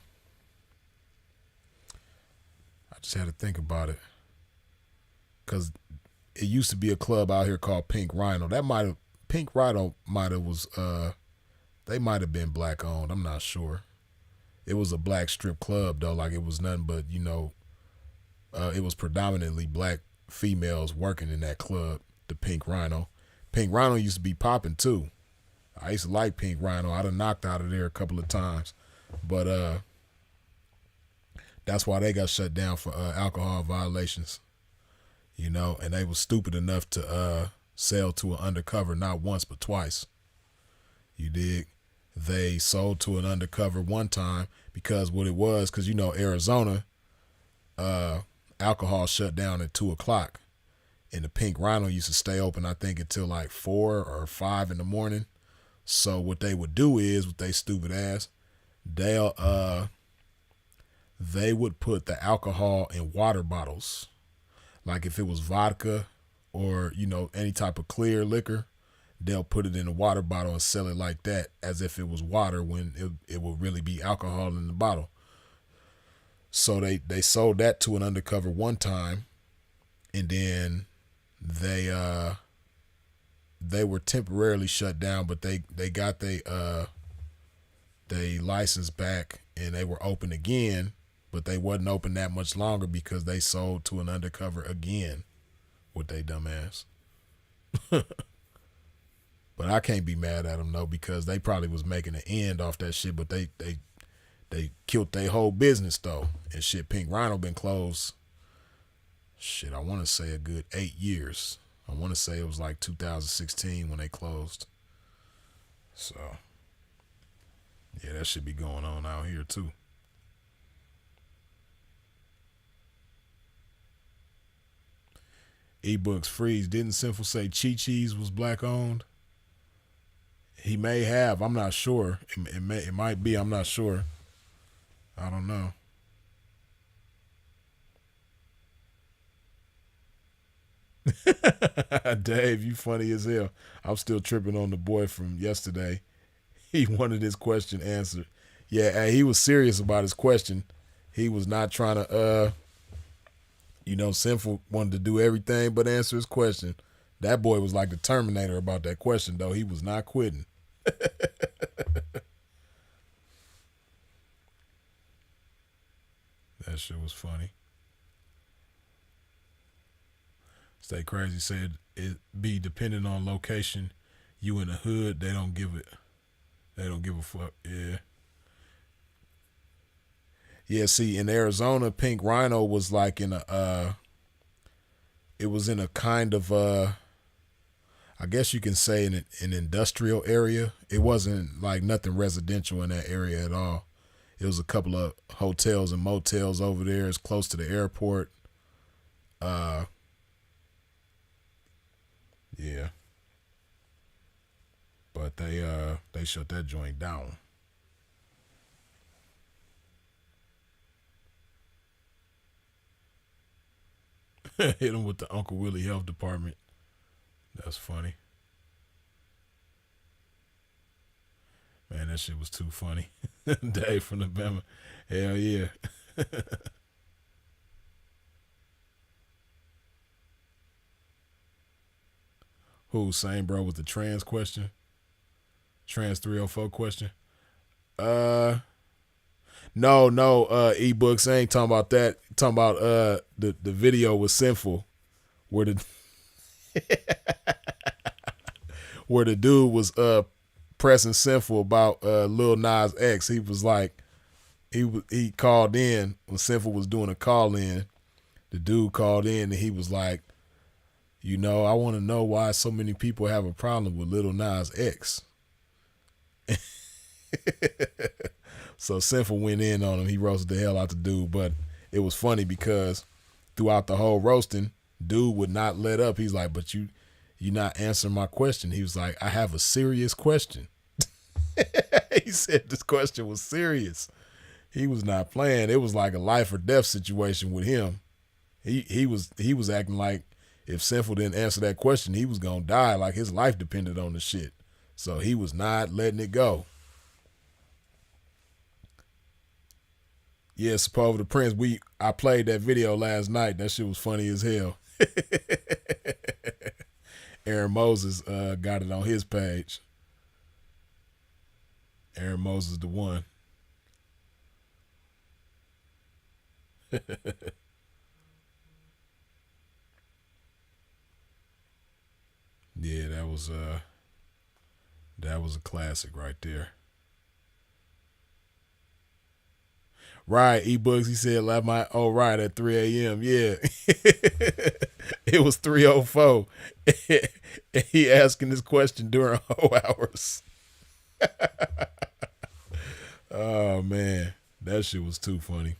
just had to think about it because it used to be a club out here called Pink Rhino. Pink Rhino they might have been black owned. I'm not sure. It was a black strip club though. Like it was nothing but it was predominantly black females working in that club, the Pink Rhino. Pink Rhino used to be popping too. I used to like Pink Rhino. I done knocked out of there a couple of times. But that's why they got shut down for alcohol violations. And they was stupid enough to sell to an undercover not once but twice. You dig? They sold to an undercover one time because what it was, because Arizona, alcohol shut down at 2:00, and the Pink Rhino used to stay open I think until like 4 or 5 in the morning. So what they would do is, with they stupid ass, they would put the alcohol in water bottles. Like if it was vodka or any type of clear liquor, they'll put it in a water bottle and sell it like that as if it was water when it will really be alcohol in the bottle. So they sold that to an undercover one time, and then they were temporarily shut down, but they got they license back and they were open again, but they wasn't open that much longer because they sold to an undercover again with they dumbass. But I can't be mad at them though, because they probably was making an end off that shit, but they killed their whole business though. And shit, Pink Rhino been closed, shit, I want to say a good 8 years. I want to say it was like 2016 when they closed. So, yeah, that should be going on out here too. Ebooks freeze. Didn't Sinful say Chi Chi's was black owned? He may have. I'm not sure. It might be. I'm not sure. I don't know. Dave, you funny as hell. I'm still tripping on the boy from yesterday. He wanted his question answered. Yeah, he was serious about his question. He was not trying to Sinful wanted to do everything but answer his question. That boy was like the Terminator about that question, though. He was not quitting. That shit was funny. Stay Crazy said it be dependent on location. You in the hood, they don't give it. They don't give a fuck. Yeah. Yeah, see, in Arizona, Pink Rhino was like in a it was in a kind of I guess you can say an industrial area. It wasn't like nothing residential in that area at all. It was a couple of hotels and motels over there. It's close to the airport. Uh yeah. But they shut that joint down. Hit him with the Uncle Willie Health Department. That's funny. Man, that shit was too funny. Dave from the Bama. Hell yeah. Who, same bro with the trans question? Trans 304 question? Uh no, ebooks. I ain't talking about that. Talking about the video was sinful where the where the dude was pressing sinful about Lil Nas X. He was like he called in when Sinful was doing a call in. The dude called in and he was like, I want to know why so many people have a problem with Lil Nas X. So Sinful went in on him. He roasted the hell out the dude, but it was funny because throughout the whole roasting, dude would not let up. He's like, "But you not answering my question." He was like, "I have a serious question." He said this question was serious. He was not playing. It was like a life or death situation with him. He was acting like if Sinful didn't answer that question, he was gonna die. Like his life depended on the shit. So he was not letting it go. Yeah, Supposed the Prince. I played that video last night. That shit was funny as hell. Aaron Moses got it on his page. Aaron Moses the one. Yeah, that was a classic right there. Right, ebooks. He said, "Let my right at 3 a.m." Yeah, it was 3:04. He asking this question during whole hours. Oh man, that shit was too funny.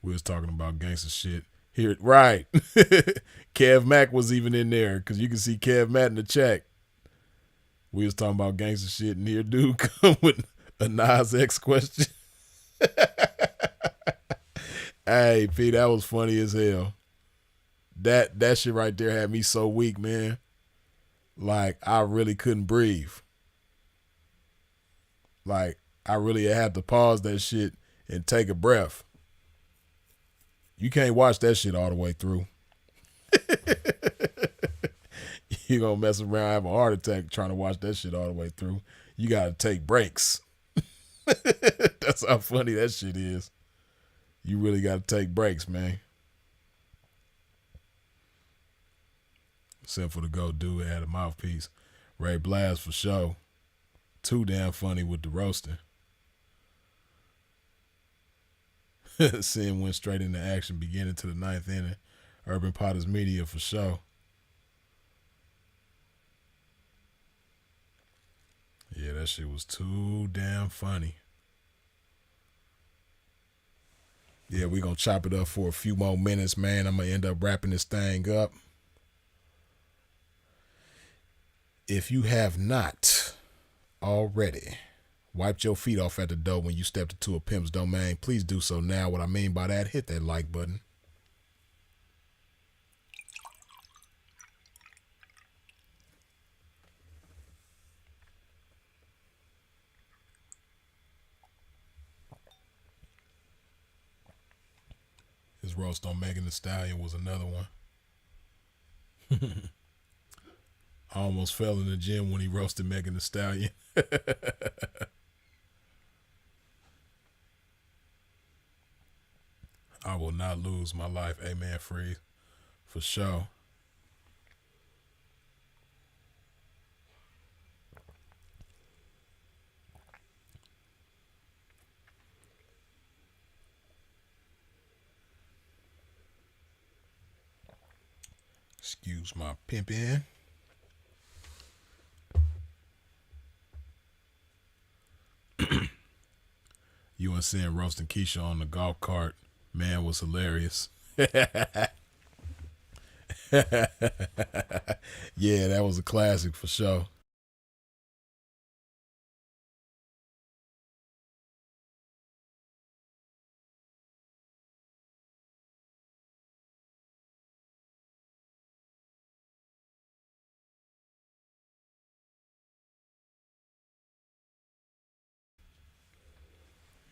We was talking about gangster shit here, right? Kev Mack was even in there because you can see Kev Mack in the chat. We was talking about gangster shit, and here dude come with a Nas X question. Hey, P, that was funny as hell. That shit right there had me so weak, man. Like I really couldn't breathe. Like I really had to pause that shit and take a breath. You can't watch that shit all the way through. You're gonna mess around and have a heart attack trying to watch that shit all the way through. You gotta take breaks. That's how funny that shit is. You really gotta take breaks, man. Except for the go dude had a mouthpiece. Ray Blast for sure. Too damn funny with the roasting. Sin went straight into action beginning to the ninth inning. Urban Potters Media for sure. Yeah, that shit was too damn funny. Yeah, we gonna chop it up for a few more minutes, man. I'm gonna end up wrapping this thing up. If you have not already wiped your feet off at the door when you stepped into a pimp's domain, please do so now. What I mean by that, hit that like button. His roast on Megan Thee Stallion was another one. I almost fell in the gym when he roasted Megan Thee Stallion. I will not lose my life. Amen, Freeze. For sure. Excuse my pimping. UNC and roasting Keisha on the golf cart, man, was hilarious. Yeah, that was a classic for sure.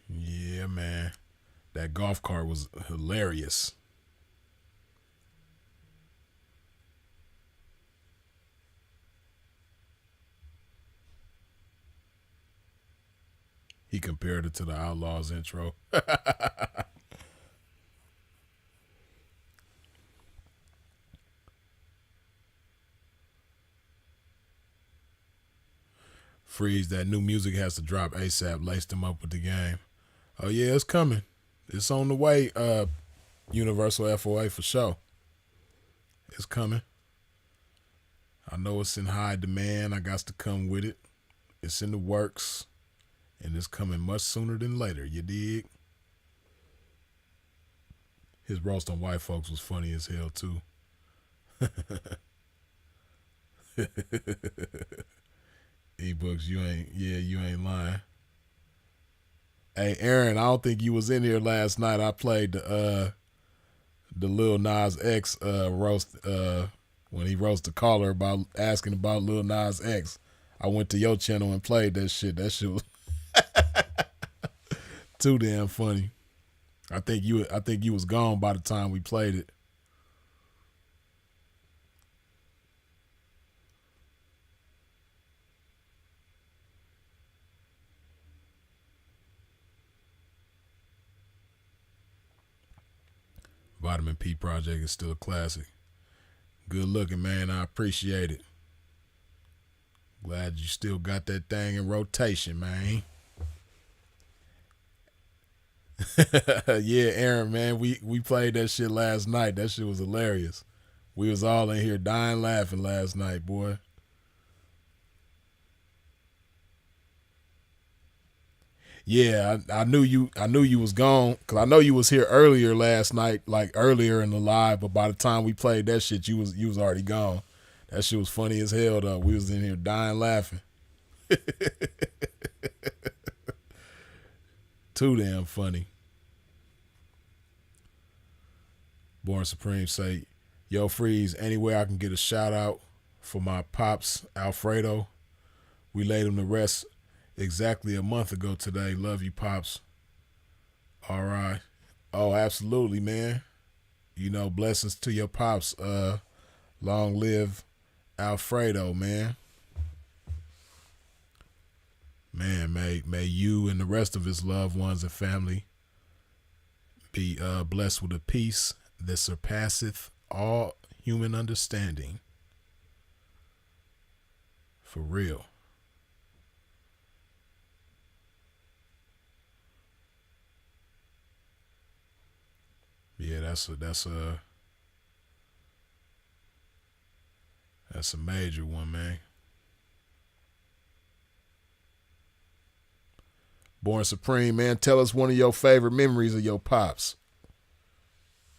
Yeah, man. That golf cart was hilarious. He compared it to the Outlaws intro. Freeze, that new music has to drop ASAP. Laced him up with the game. Oh, yeah, it's coming. It's on the way, Universal FOA for sure. It's coming. I know it's in high demand. I got to come with it. It's in the works. And it's coming much sooner than later. You dig? His roast on white folks was funny as hell, too. E-books, you ain't lying. Hey, Aaron, I don't think you was in here last night. I played the Lil Nas X roast when he roasted the caller about asking about Lil Nas X. I went to your channel and played that shit. That shit was too damn funny. I think you was gone by the time we played it. Vitamin P Project is still a classic. Good looking, man. I appreciate it. Glad you still got that thing in rotation, man. Yeah, Aaron, man, we played that shit last night. That shit was hilarious. We was all in here dying laughing last night, boy. Yeah, I knew you. I knew you was gone because I know you was here earlier last night, like earlier in the live. But by the time we played that shit, you was already gone. That shit was funny as hell though. We was in here dying laughing. Too damn funny. Born Supreme say, "Yo, Freeze, anywhere I can get a shout out for my pops Alfredo. We laid him to rest exactly a month ago today. Love you, pops. All right. Oh, absolutely, man. You know, blessings to your pops. Long live Alfredo, man. Man, may you and the rest of his loved ones and family be blessed with a peace that surpasseth all human understanding. For real." Yeah, that's a major one, man. Born Supreme, man, tell us one of your favorite memories of your pops.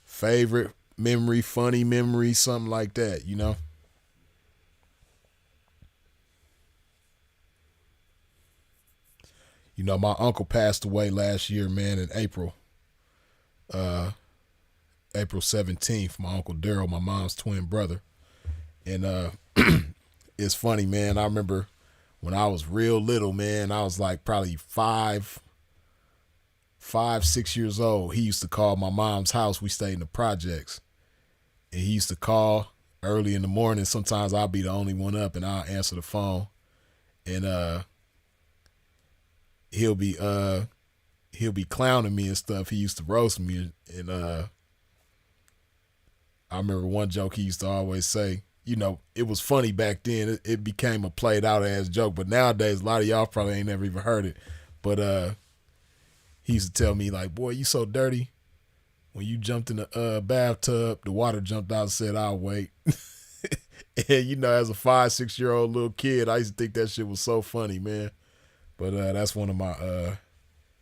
Favorite memory, funny memory, something like that, you know? You know, my uncle passed away last year, man, in April. Uh, April 17th. My uncle Daryl, my mom's twin brother. And it's funny, man. I remember when I was real little, man. I was like probably 6 years old. He used to call my mom's house. We stayed in the projects, and he used to call early in the morning. Sometimes I'll be the only one up, and I'll answer the phone, and he'll be clowning me and stuff. He used to roast me, and I remember one joke he used to always say. You know, it was funny back then. It became a played out ass joke, but nowadays a lot of y'all probably ain't never even heard it. But he used to tell me like, "Boy, you so dirty. When you jumped in the bathtub, the water jumped out and said, I'll wait." And you know, as a 5-6-year-old little kid, I used to think that shit was so funny, man. But that's one of my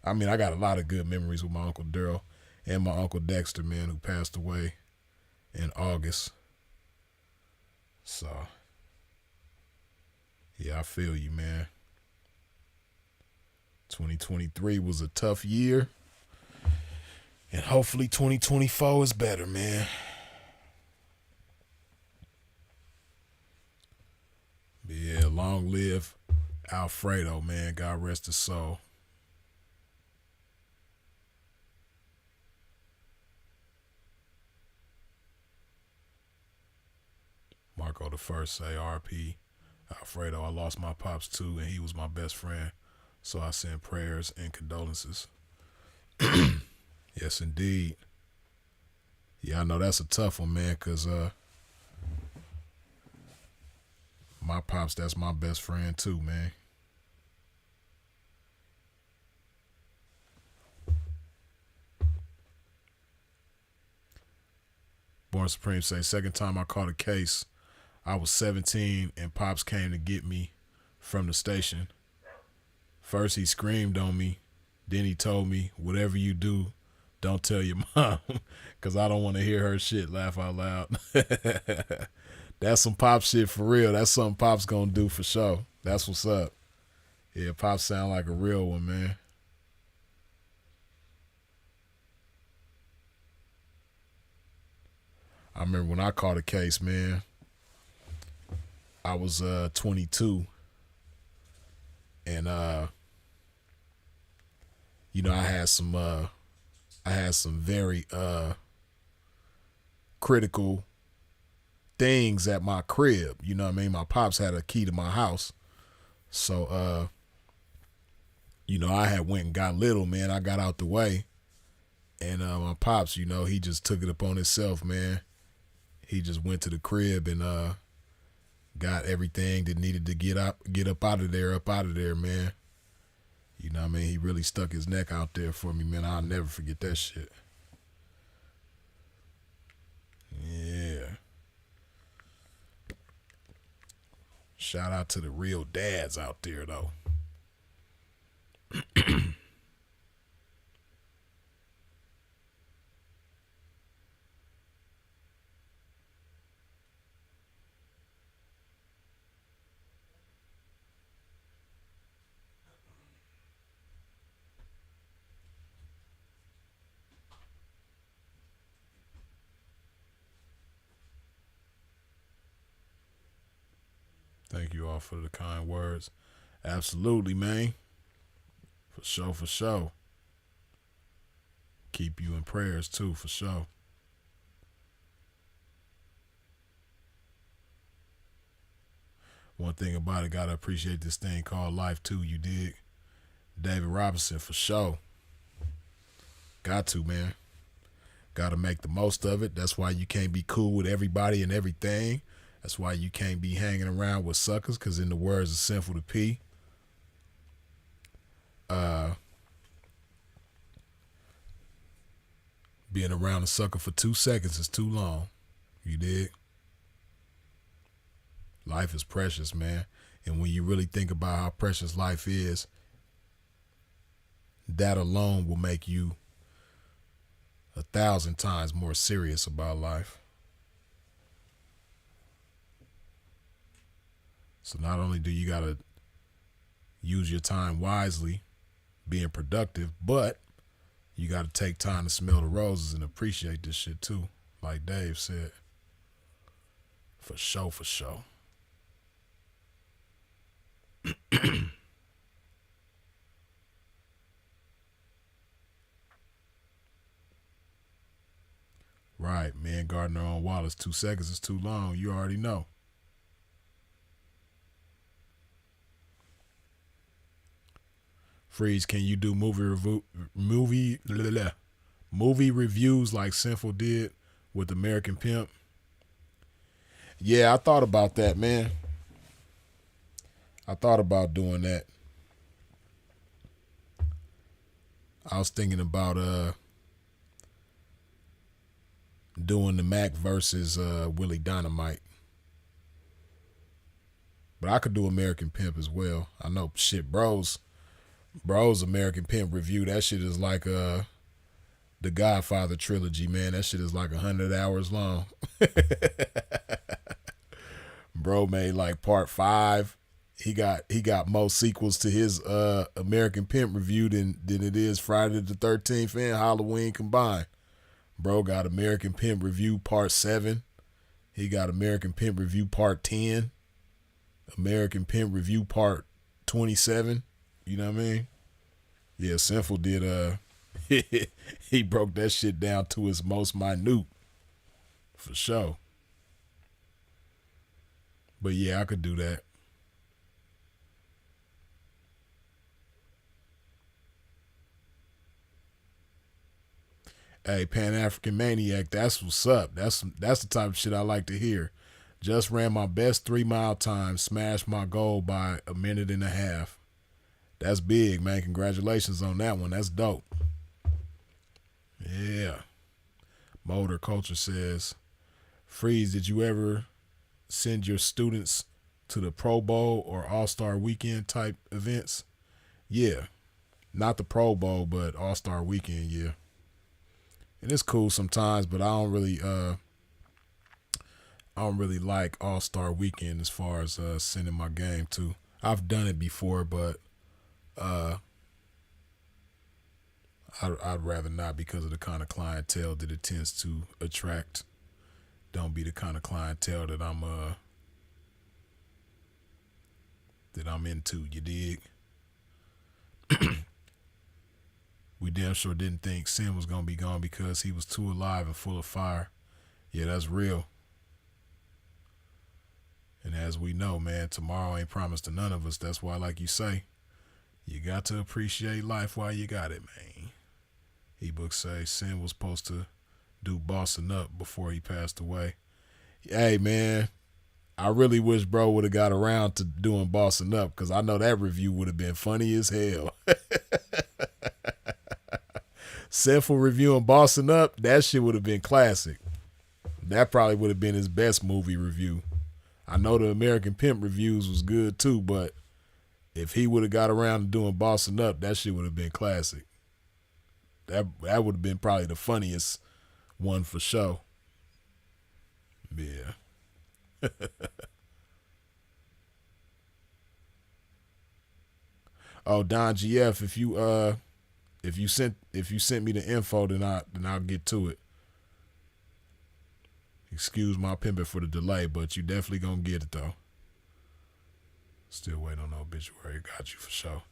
I got a lot of good memories with my Uncle Daryl and my Uncle Dexter, man, who passed away in August. So, yeah, I feel you, man. 2023 was a tough year. And hopefully 2024 is better, man. But yeah, long live Alfredo, man. God rest his soul. Marco the First say, RP Alfredo, I lost my pops too, and he was my best friend. So I send prayers and condolences. Yes, indeed. Yeah, I know that's a tough one, man, because my pops, that's my best friend too, man. Born Supreme say, second time I caught a case, I was 17 and Pops came to get me from the station. First he screamed on me, then he told me, whatever you do, don't tell your mom, because I don't want to hear her shit laugh out loud. That's some Pop shit for real. That's something Pop's gonna do for sure. That's what's up. Yeah, Pop sound like a real one, man. I remember when I caught a case, man, I was 22, and you know, I had some very critical things at my crib. You know what I mean? My pops had a key to my house. So you know, I had went and got little, man. I got out the way. And my pops, you know, he just took it upon himself, man. He just went to the crib and got everything that needed to get up out of there, man. You know what I mean? He really stuck his neck out there for me, man. I'll never forget that shit. Yeah. Shout out to the real dads out there, though. Thank you all for the kind words. Absolutely, man. For sure, for sure. Keep you in prayers, too, for sure. One thing about it, gotta appreciate this thing called life, too, you dig? David Robinson, for sure. Got to, man. Gotta make the most of it. That's why you can't be cool with everybody and everything. That's why you can't be hanging around with suckers, because in the words of Sinful to P, being around a sucker for 2 seconds is too long. You dig? Life is precious, man. And when you really think about how precious life is, that alone will make you 1,000 times more serious about life. So not only do you gotta use your time wisely, being productive, but you got to take time to smell the roses and appreciate this shit too. Like Dave said. For sure, for sure. Right, man. Gardner on Wallace. 2 seconds is too long. You already know. Freeze, can you do movie reviews like Sinful did with American Pimp? Yeah, I thought about that, man. I thought about doing that. I was thinking about doing the Mac versus Willie Dynamite. But I could do American Pimp as well. I know shit, Bro's American Pimp review. That shit is like the Godfather trilogy, man. That shit is like 100 hours long. Bro made like part 5. He got more sequels to his American Pimp review than it is Friday the 13th and Halloween combined. Bro got American Pimp review part 7. He got American Pimp review part 10. American Pimp review part 27. You know what I mean? Yeah, Sinful did he broke that shit down to its most minute. For sure. But yeah, I could do that. Hey, Pan-African Maniac, that's what's up. That's the type of shit I like to hear. Just ran my best 3-mile time, smashed my goal by a minute and a half. That's big, man. Congratulations on that one. That's dope. Yeah. Motor Culture says, Freeze, did you ever send your students to the Pro Bowl or All-Star Weekend type events? Yeah. Not the Pro Bowl, but All-Star Weekend, yeah. And it's cool sometimes, but I don't really like All-Star Weekend as far as sending my game to. I've done it before, but I'd rather not because of the kind of clientele that it tends to attract. Don't be the kind of clientele that I'm into, you dig? We damn sure didn't think Sin was gonna be gone because he was too alive and full of fire. Yeah, that's real. And as we know, man, tomorrow ain't promised to none of us. That's why, like you say, you got to appreciate life while you got it, man. E-books say Sin was supposed to do Bossing Up before he passed away. Hey, man, I really wish bro would have got around to doing Bossing Up because I know that review would have been funny as hell. Sinful reviewing Bossing Up, that shit would have been classic. That probably would have been his best movie review. I know the American Pimp reviews was good too, but if he would have got around to doing Bossing Up, that shit would have been classic. That would have been probably the funniest one for sure. Yeah. Oh, Don GF, if you sent me the info, then I'll get to it. Excuse my pimping for the delay, but you definitely gonna get it though. Still waiting on the obituary. Got you for sure.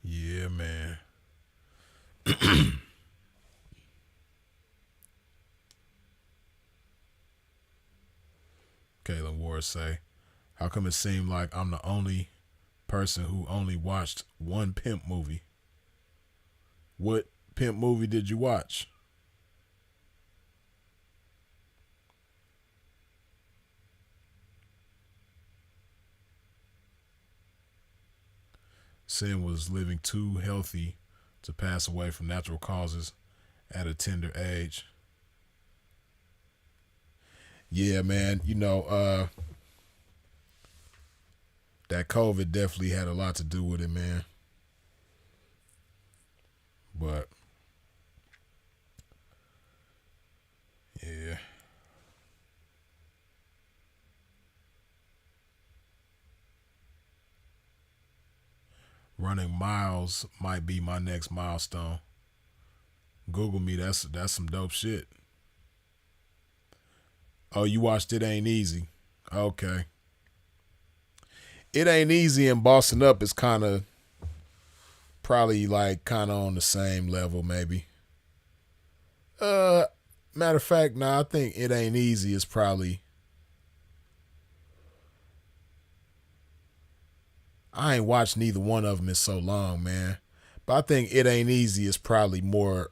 Yeah, man. Kaylin Ward say, how come it seemed like I'm the only person who only watched one pimp movie? What pimp movie did you watch? Sin was living too healthy to pass away from natural causes at a tender age. Yeah, man, that COVID definitely had a lot to do with it, man. But yeah, running miles might be my next milestone. Google me. That's some dope shit. Oh, you watched It Ain't Easy. Okay. It Ain't Easy and Bossing Up is kind of probably like kind of on the same level, maybe. Uh, Matter of fact, nah, I think It Ain't Easy is probably. I ain't watched neither one of them in so long, man. But I think It Ain't Easy is probably more.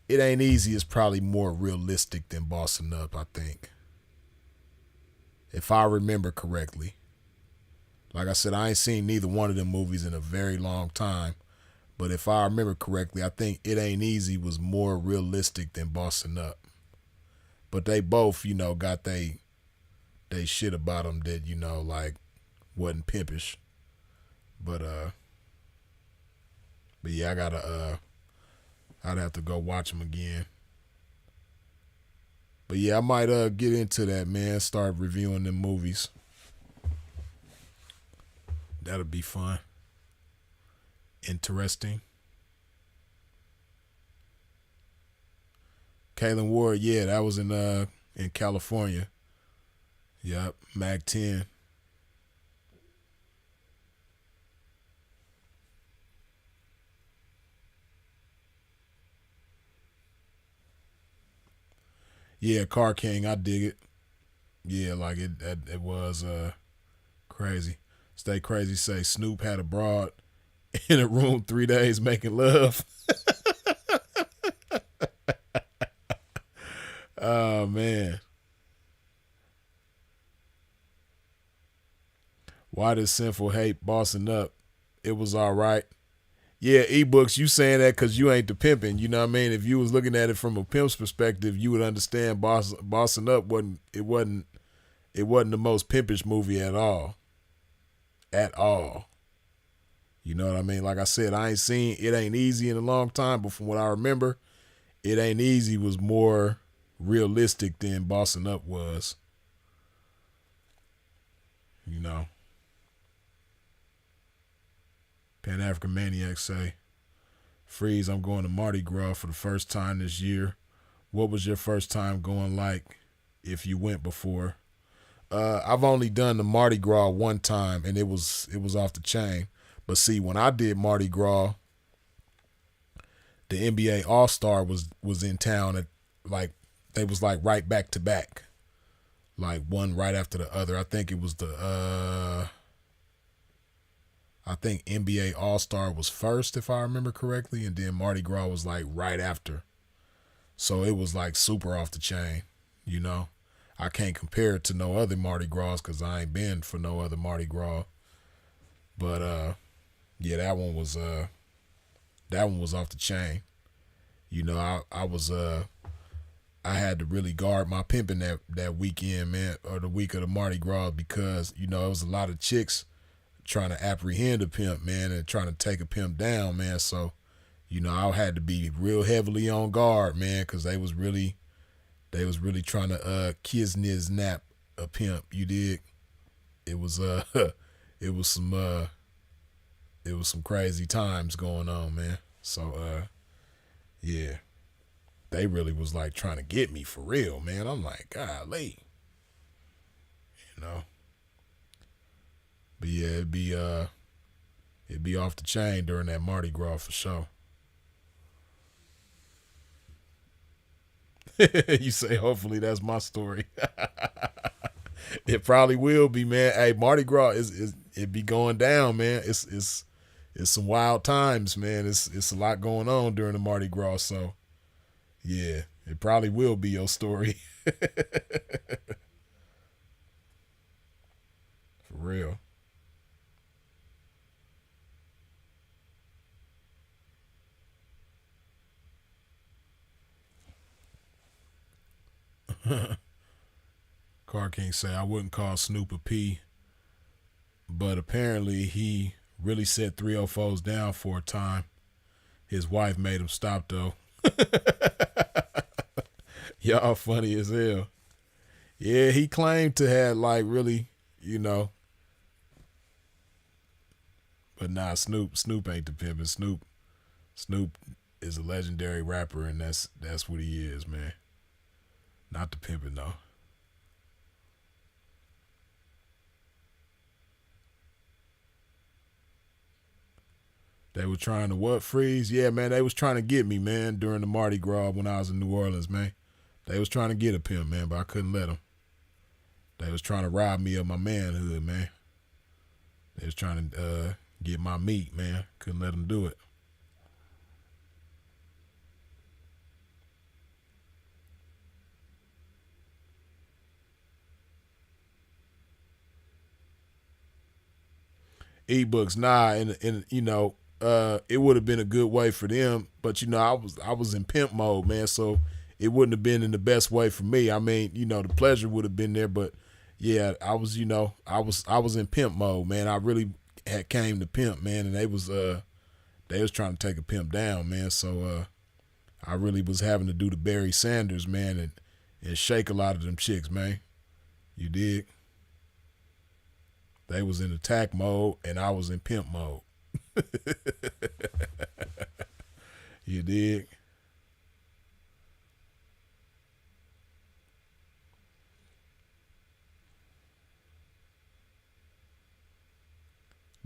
It Ain't Easy is probably more realistic than Bossing Up. I think, if I remember correctly. Like I said, I ain't seen neither one of them movies in a very long time. But if I remember correctly, I think It Ain't Easy was more realistic than Bossing Up. But they both, got they shit about them that like wasn't pimpish. But but yeah, I gotta I'd have to go watch them again. But yeah, I might get into that, man. Start reviewing them movies. That'll be fun. Interesting. Kalen Ward, yeah, that was in California. Yep, Mac 10. Yeah, Car King, I dig it. Yeah, like it was crazy. Stay crazy. Say Snoop had a broad in a room 3 days making love. Oh man, why does sinful hate bossing up? It was all right. Yeah, ebooks. You saying that because you ain't the pimping. You know what I mean? If you was looking at it from a pimp's perspective, you would understand bossing up wasn't the most pimpish movie at all. At all. You know what I mean? Like I said, I ain't seen It Ain't Easy in a long time, but from what I remember, It Ain't Easy was more realistic than Bossing Up was. You know, Pan African Maniacs say, Freeze, I'm going to Mardi Gras for the first time this year. What was your first time going like if you went before? I've only done the Mardi Gras one time and it was off the chain. But see, when I did Mardi Gras, the NBA All Star was in town at like they was like right back to back, like one right after the other. I think it was I think NBA All Star was first if I remember correctly, and then Mardi Gras was like right after. So it was like super off the chain, you know. I can't compare it to no other Mardi Gras because I ain't been for no other Mardi Gras. But yeah, that one was off the chain. You know, I had to really guard my pimping that weekend, man, or the week of the Mardi Gras because, it was a lot of chicks trying to apprehend a pimp, man, and trying to take a pimp down, man. So, I had to be real heavily on guard, man, because they was really trying to kisniz nap a pimp. You dig? It was it was some crazy times going on, man. So yeah, they really was like trying to get me for real, man. I'm like, golly, you know. But yeah, it'd be off the chain during that Mardi Gras for sure. You say, hopefully that's my story. It probably will be, man. Hey, Mardi Gras is it be going down, man. It's some wild times, man. It's a lot going on during the Mardi Gras, so yeah, it probably will be your story. For real. Car King say I wouldn't call Snoop a P, but apparently he really set 304s down for a time. His wife made him stop though. Y'all funny as hell. Yeah, he claimed to have like really, you know, but nah, Snoop ain't the pimpin'. Snoop is a legendary rapper, and that's what he is, man. Not the pimpin' though. They were trying to what, freeze? Yeah, man, they was trying to get me, man, during the Mardi Gras when I was in New Orleans, man. They was trying to get a pimp, man, but I couldn't let them. They was trying to rob me of my manhood, man. They was trying to get my meat, man. Couldn't let them do it. Ebooks, nah, and you know, it would have been a good way for them, but you know, I was in pimp mode, man, so it wouldn't have been in the best way for me. I mean, you know, the pleasure would have been there, but yeah, I was, you know, I was in pimp mode, man. I really had came to pimp, man, and they was trying to take a pimp down, man. So I really was having to do the Barry Sanders, man, and shake a lot of them chicks, man. You dig? They was in attack mode and I was in pimp mode. You dig?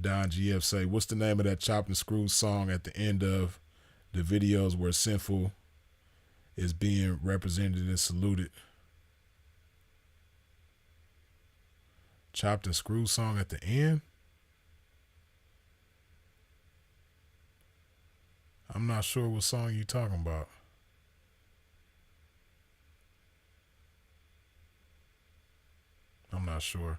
Don GF say, what's the name of that chopped and screwed song at the end of the videos where Sinful is being represented and saluted? Chopped and screwed song at the end? I'm not sure what song you talking about. I'm not sure.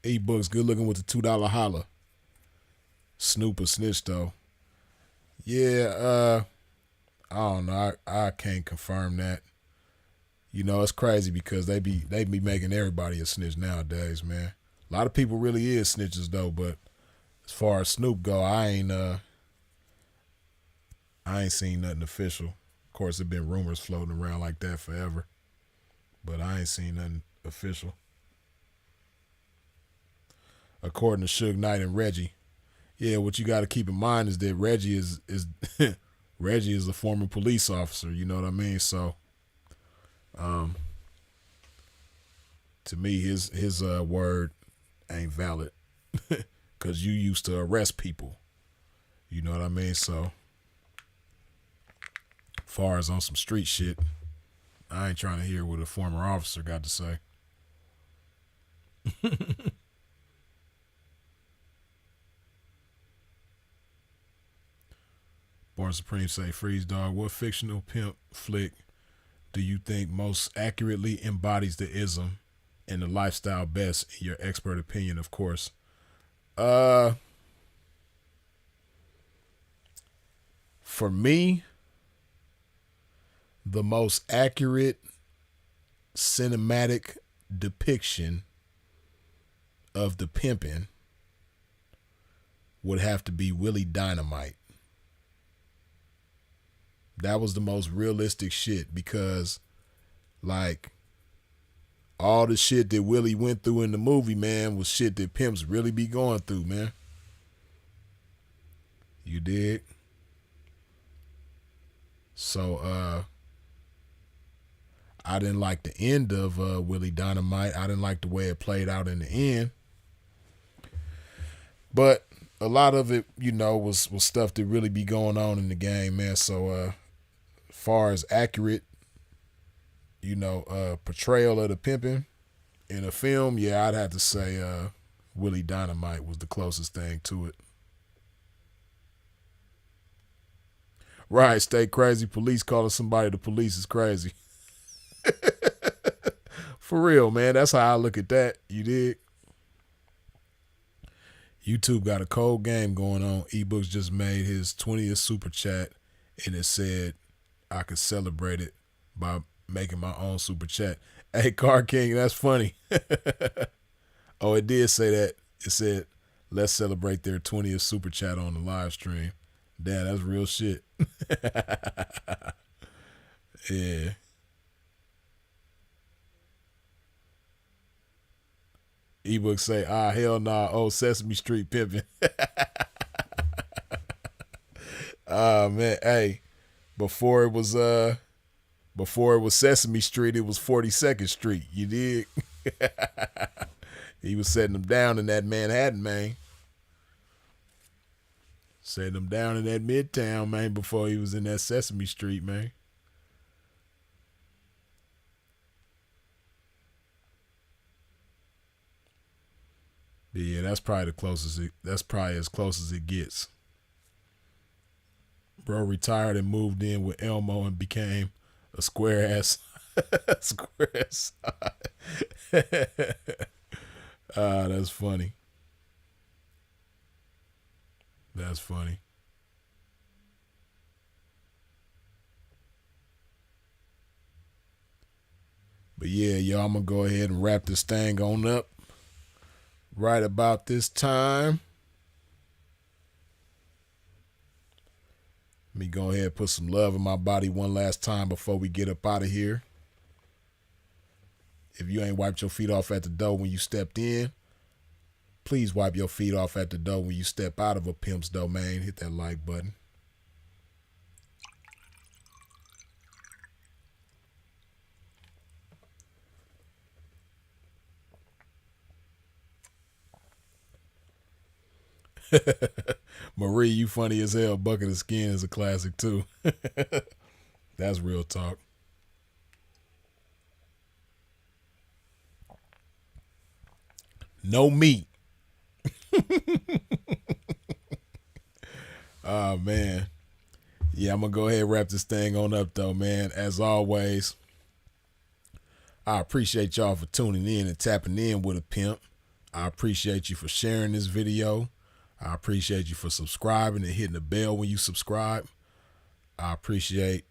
E-books, good looking with the $2 holla. Snoop or snitch though. Yeah, I don't know. I can't confirm that. You know, it's crazy because they be making everybody a snitch nowadays, man. A lot of people really is snitches though, but as far as Snoop go, I ain't seen nothing official. Of course, there been rumors floating around like that forever, but I ain't seen nothing official. According to Suge Knight and Reggie, yeah, what you got to keep in mind is that Reggie is Reggie is a former police officer. You know what I mean? So, um, to me, his word ain't valid because you used to arrest people. You know what I mean? So, far as on some street shit, I ain't trying to hear what a former officer got to say. Born Supreme say, Freeze Dog, what fictional pimp flick do you think most accurately embodies the ism and the lifestyle best in your expert opinion, of course? Uh for me, the most accurate cinematic depiction of the pimping would have to be Willie Dynamite. That was the most realistic shit because, like, all the shit that Willie went through in the movie, man, was shit that pimps really be going through, man. You did. So, I didn't like the end of Willie Dynamite. I didn't like the way it played out in the end. But a lot of it, you know, was stuff that really be going on in the game, man. So, far as accurate, you know, portrayal of the pimping in a film, yeah, I'd have to say Willie Dynamite was the closest thing to it. Right, stay crazy. Police calling somebody the police is crazy. For real, man. That's how I look at that. You did. YouTube got a cold game going on. Ebooks just made his 20th super chat, and it said I could celebrate it by making my own super chat. Hey, Car King, that's funny. Oh, it did say that. It said, let's celebrate their 20th super chat on the live stream. Damn, that's real shit. Yeah. Ebook say, hell nah, oh, Sesame Street pimping. Man, hey, before it was Sesame Street, it was 42nd Street. You dig? He was setting them down in that Manhattan, man. Setting them down in that Midtown, man, before he was in that Sesame Street, man. But yeah, that's probably that's probably as close as it gets. Bro retired and moved in with Elmo and became a square ass square ass. That's funny. That's funny. But yeah, y'all, I'm gonna go ahead and wrap this thing on up right about this time. Let me go ahead and put some love in my body one last time before we get up out of here. If you ain't wiped your feet off at the door when you stepped in, please wipe your feet off at the door when you step out of a pimp's domain. Hit that like button. Marie, you funny as hell. Bucket of Skin is a classic too. That's real talk. No meat. Oh man. Yeah, I'm gonna go ahead and wrap this thing on up though, man. As always, I appreciate y'all for tuning in and tapping in with a pimp. I appreciate you for sharing this video. I appreciate you for subscribing and hitting the bell when you subscribe. I appreciate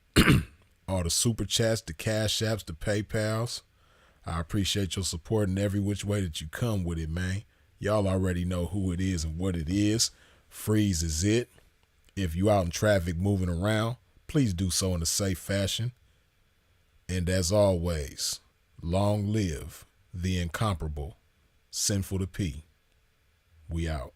all the super chats, the cash apps, the PayPals. I appreciate your support in every which way that you come with it, man. Y'all already know who it is and what it is. Freeze is it. If you out in traffic moving around, please do so in a safe fashion. And as always, long live the incomparable Sinful to P. We out.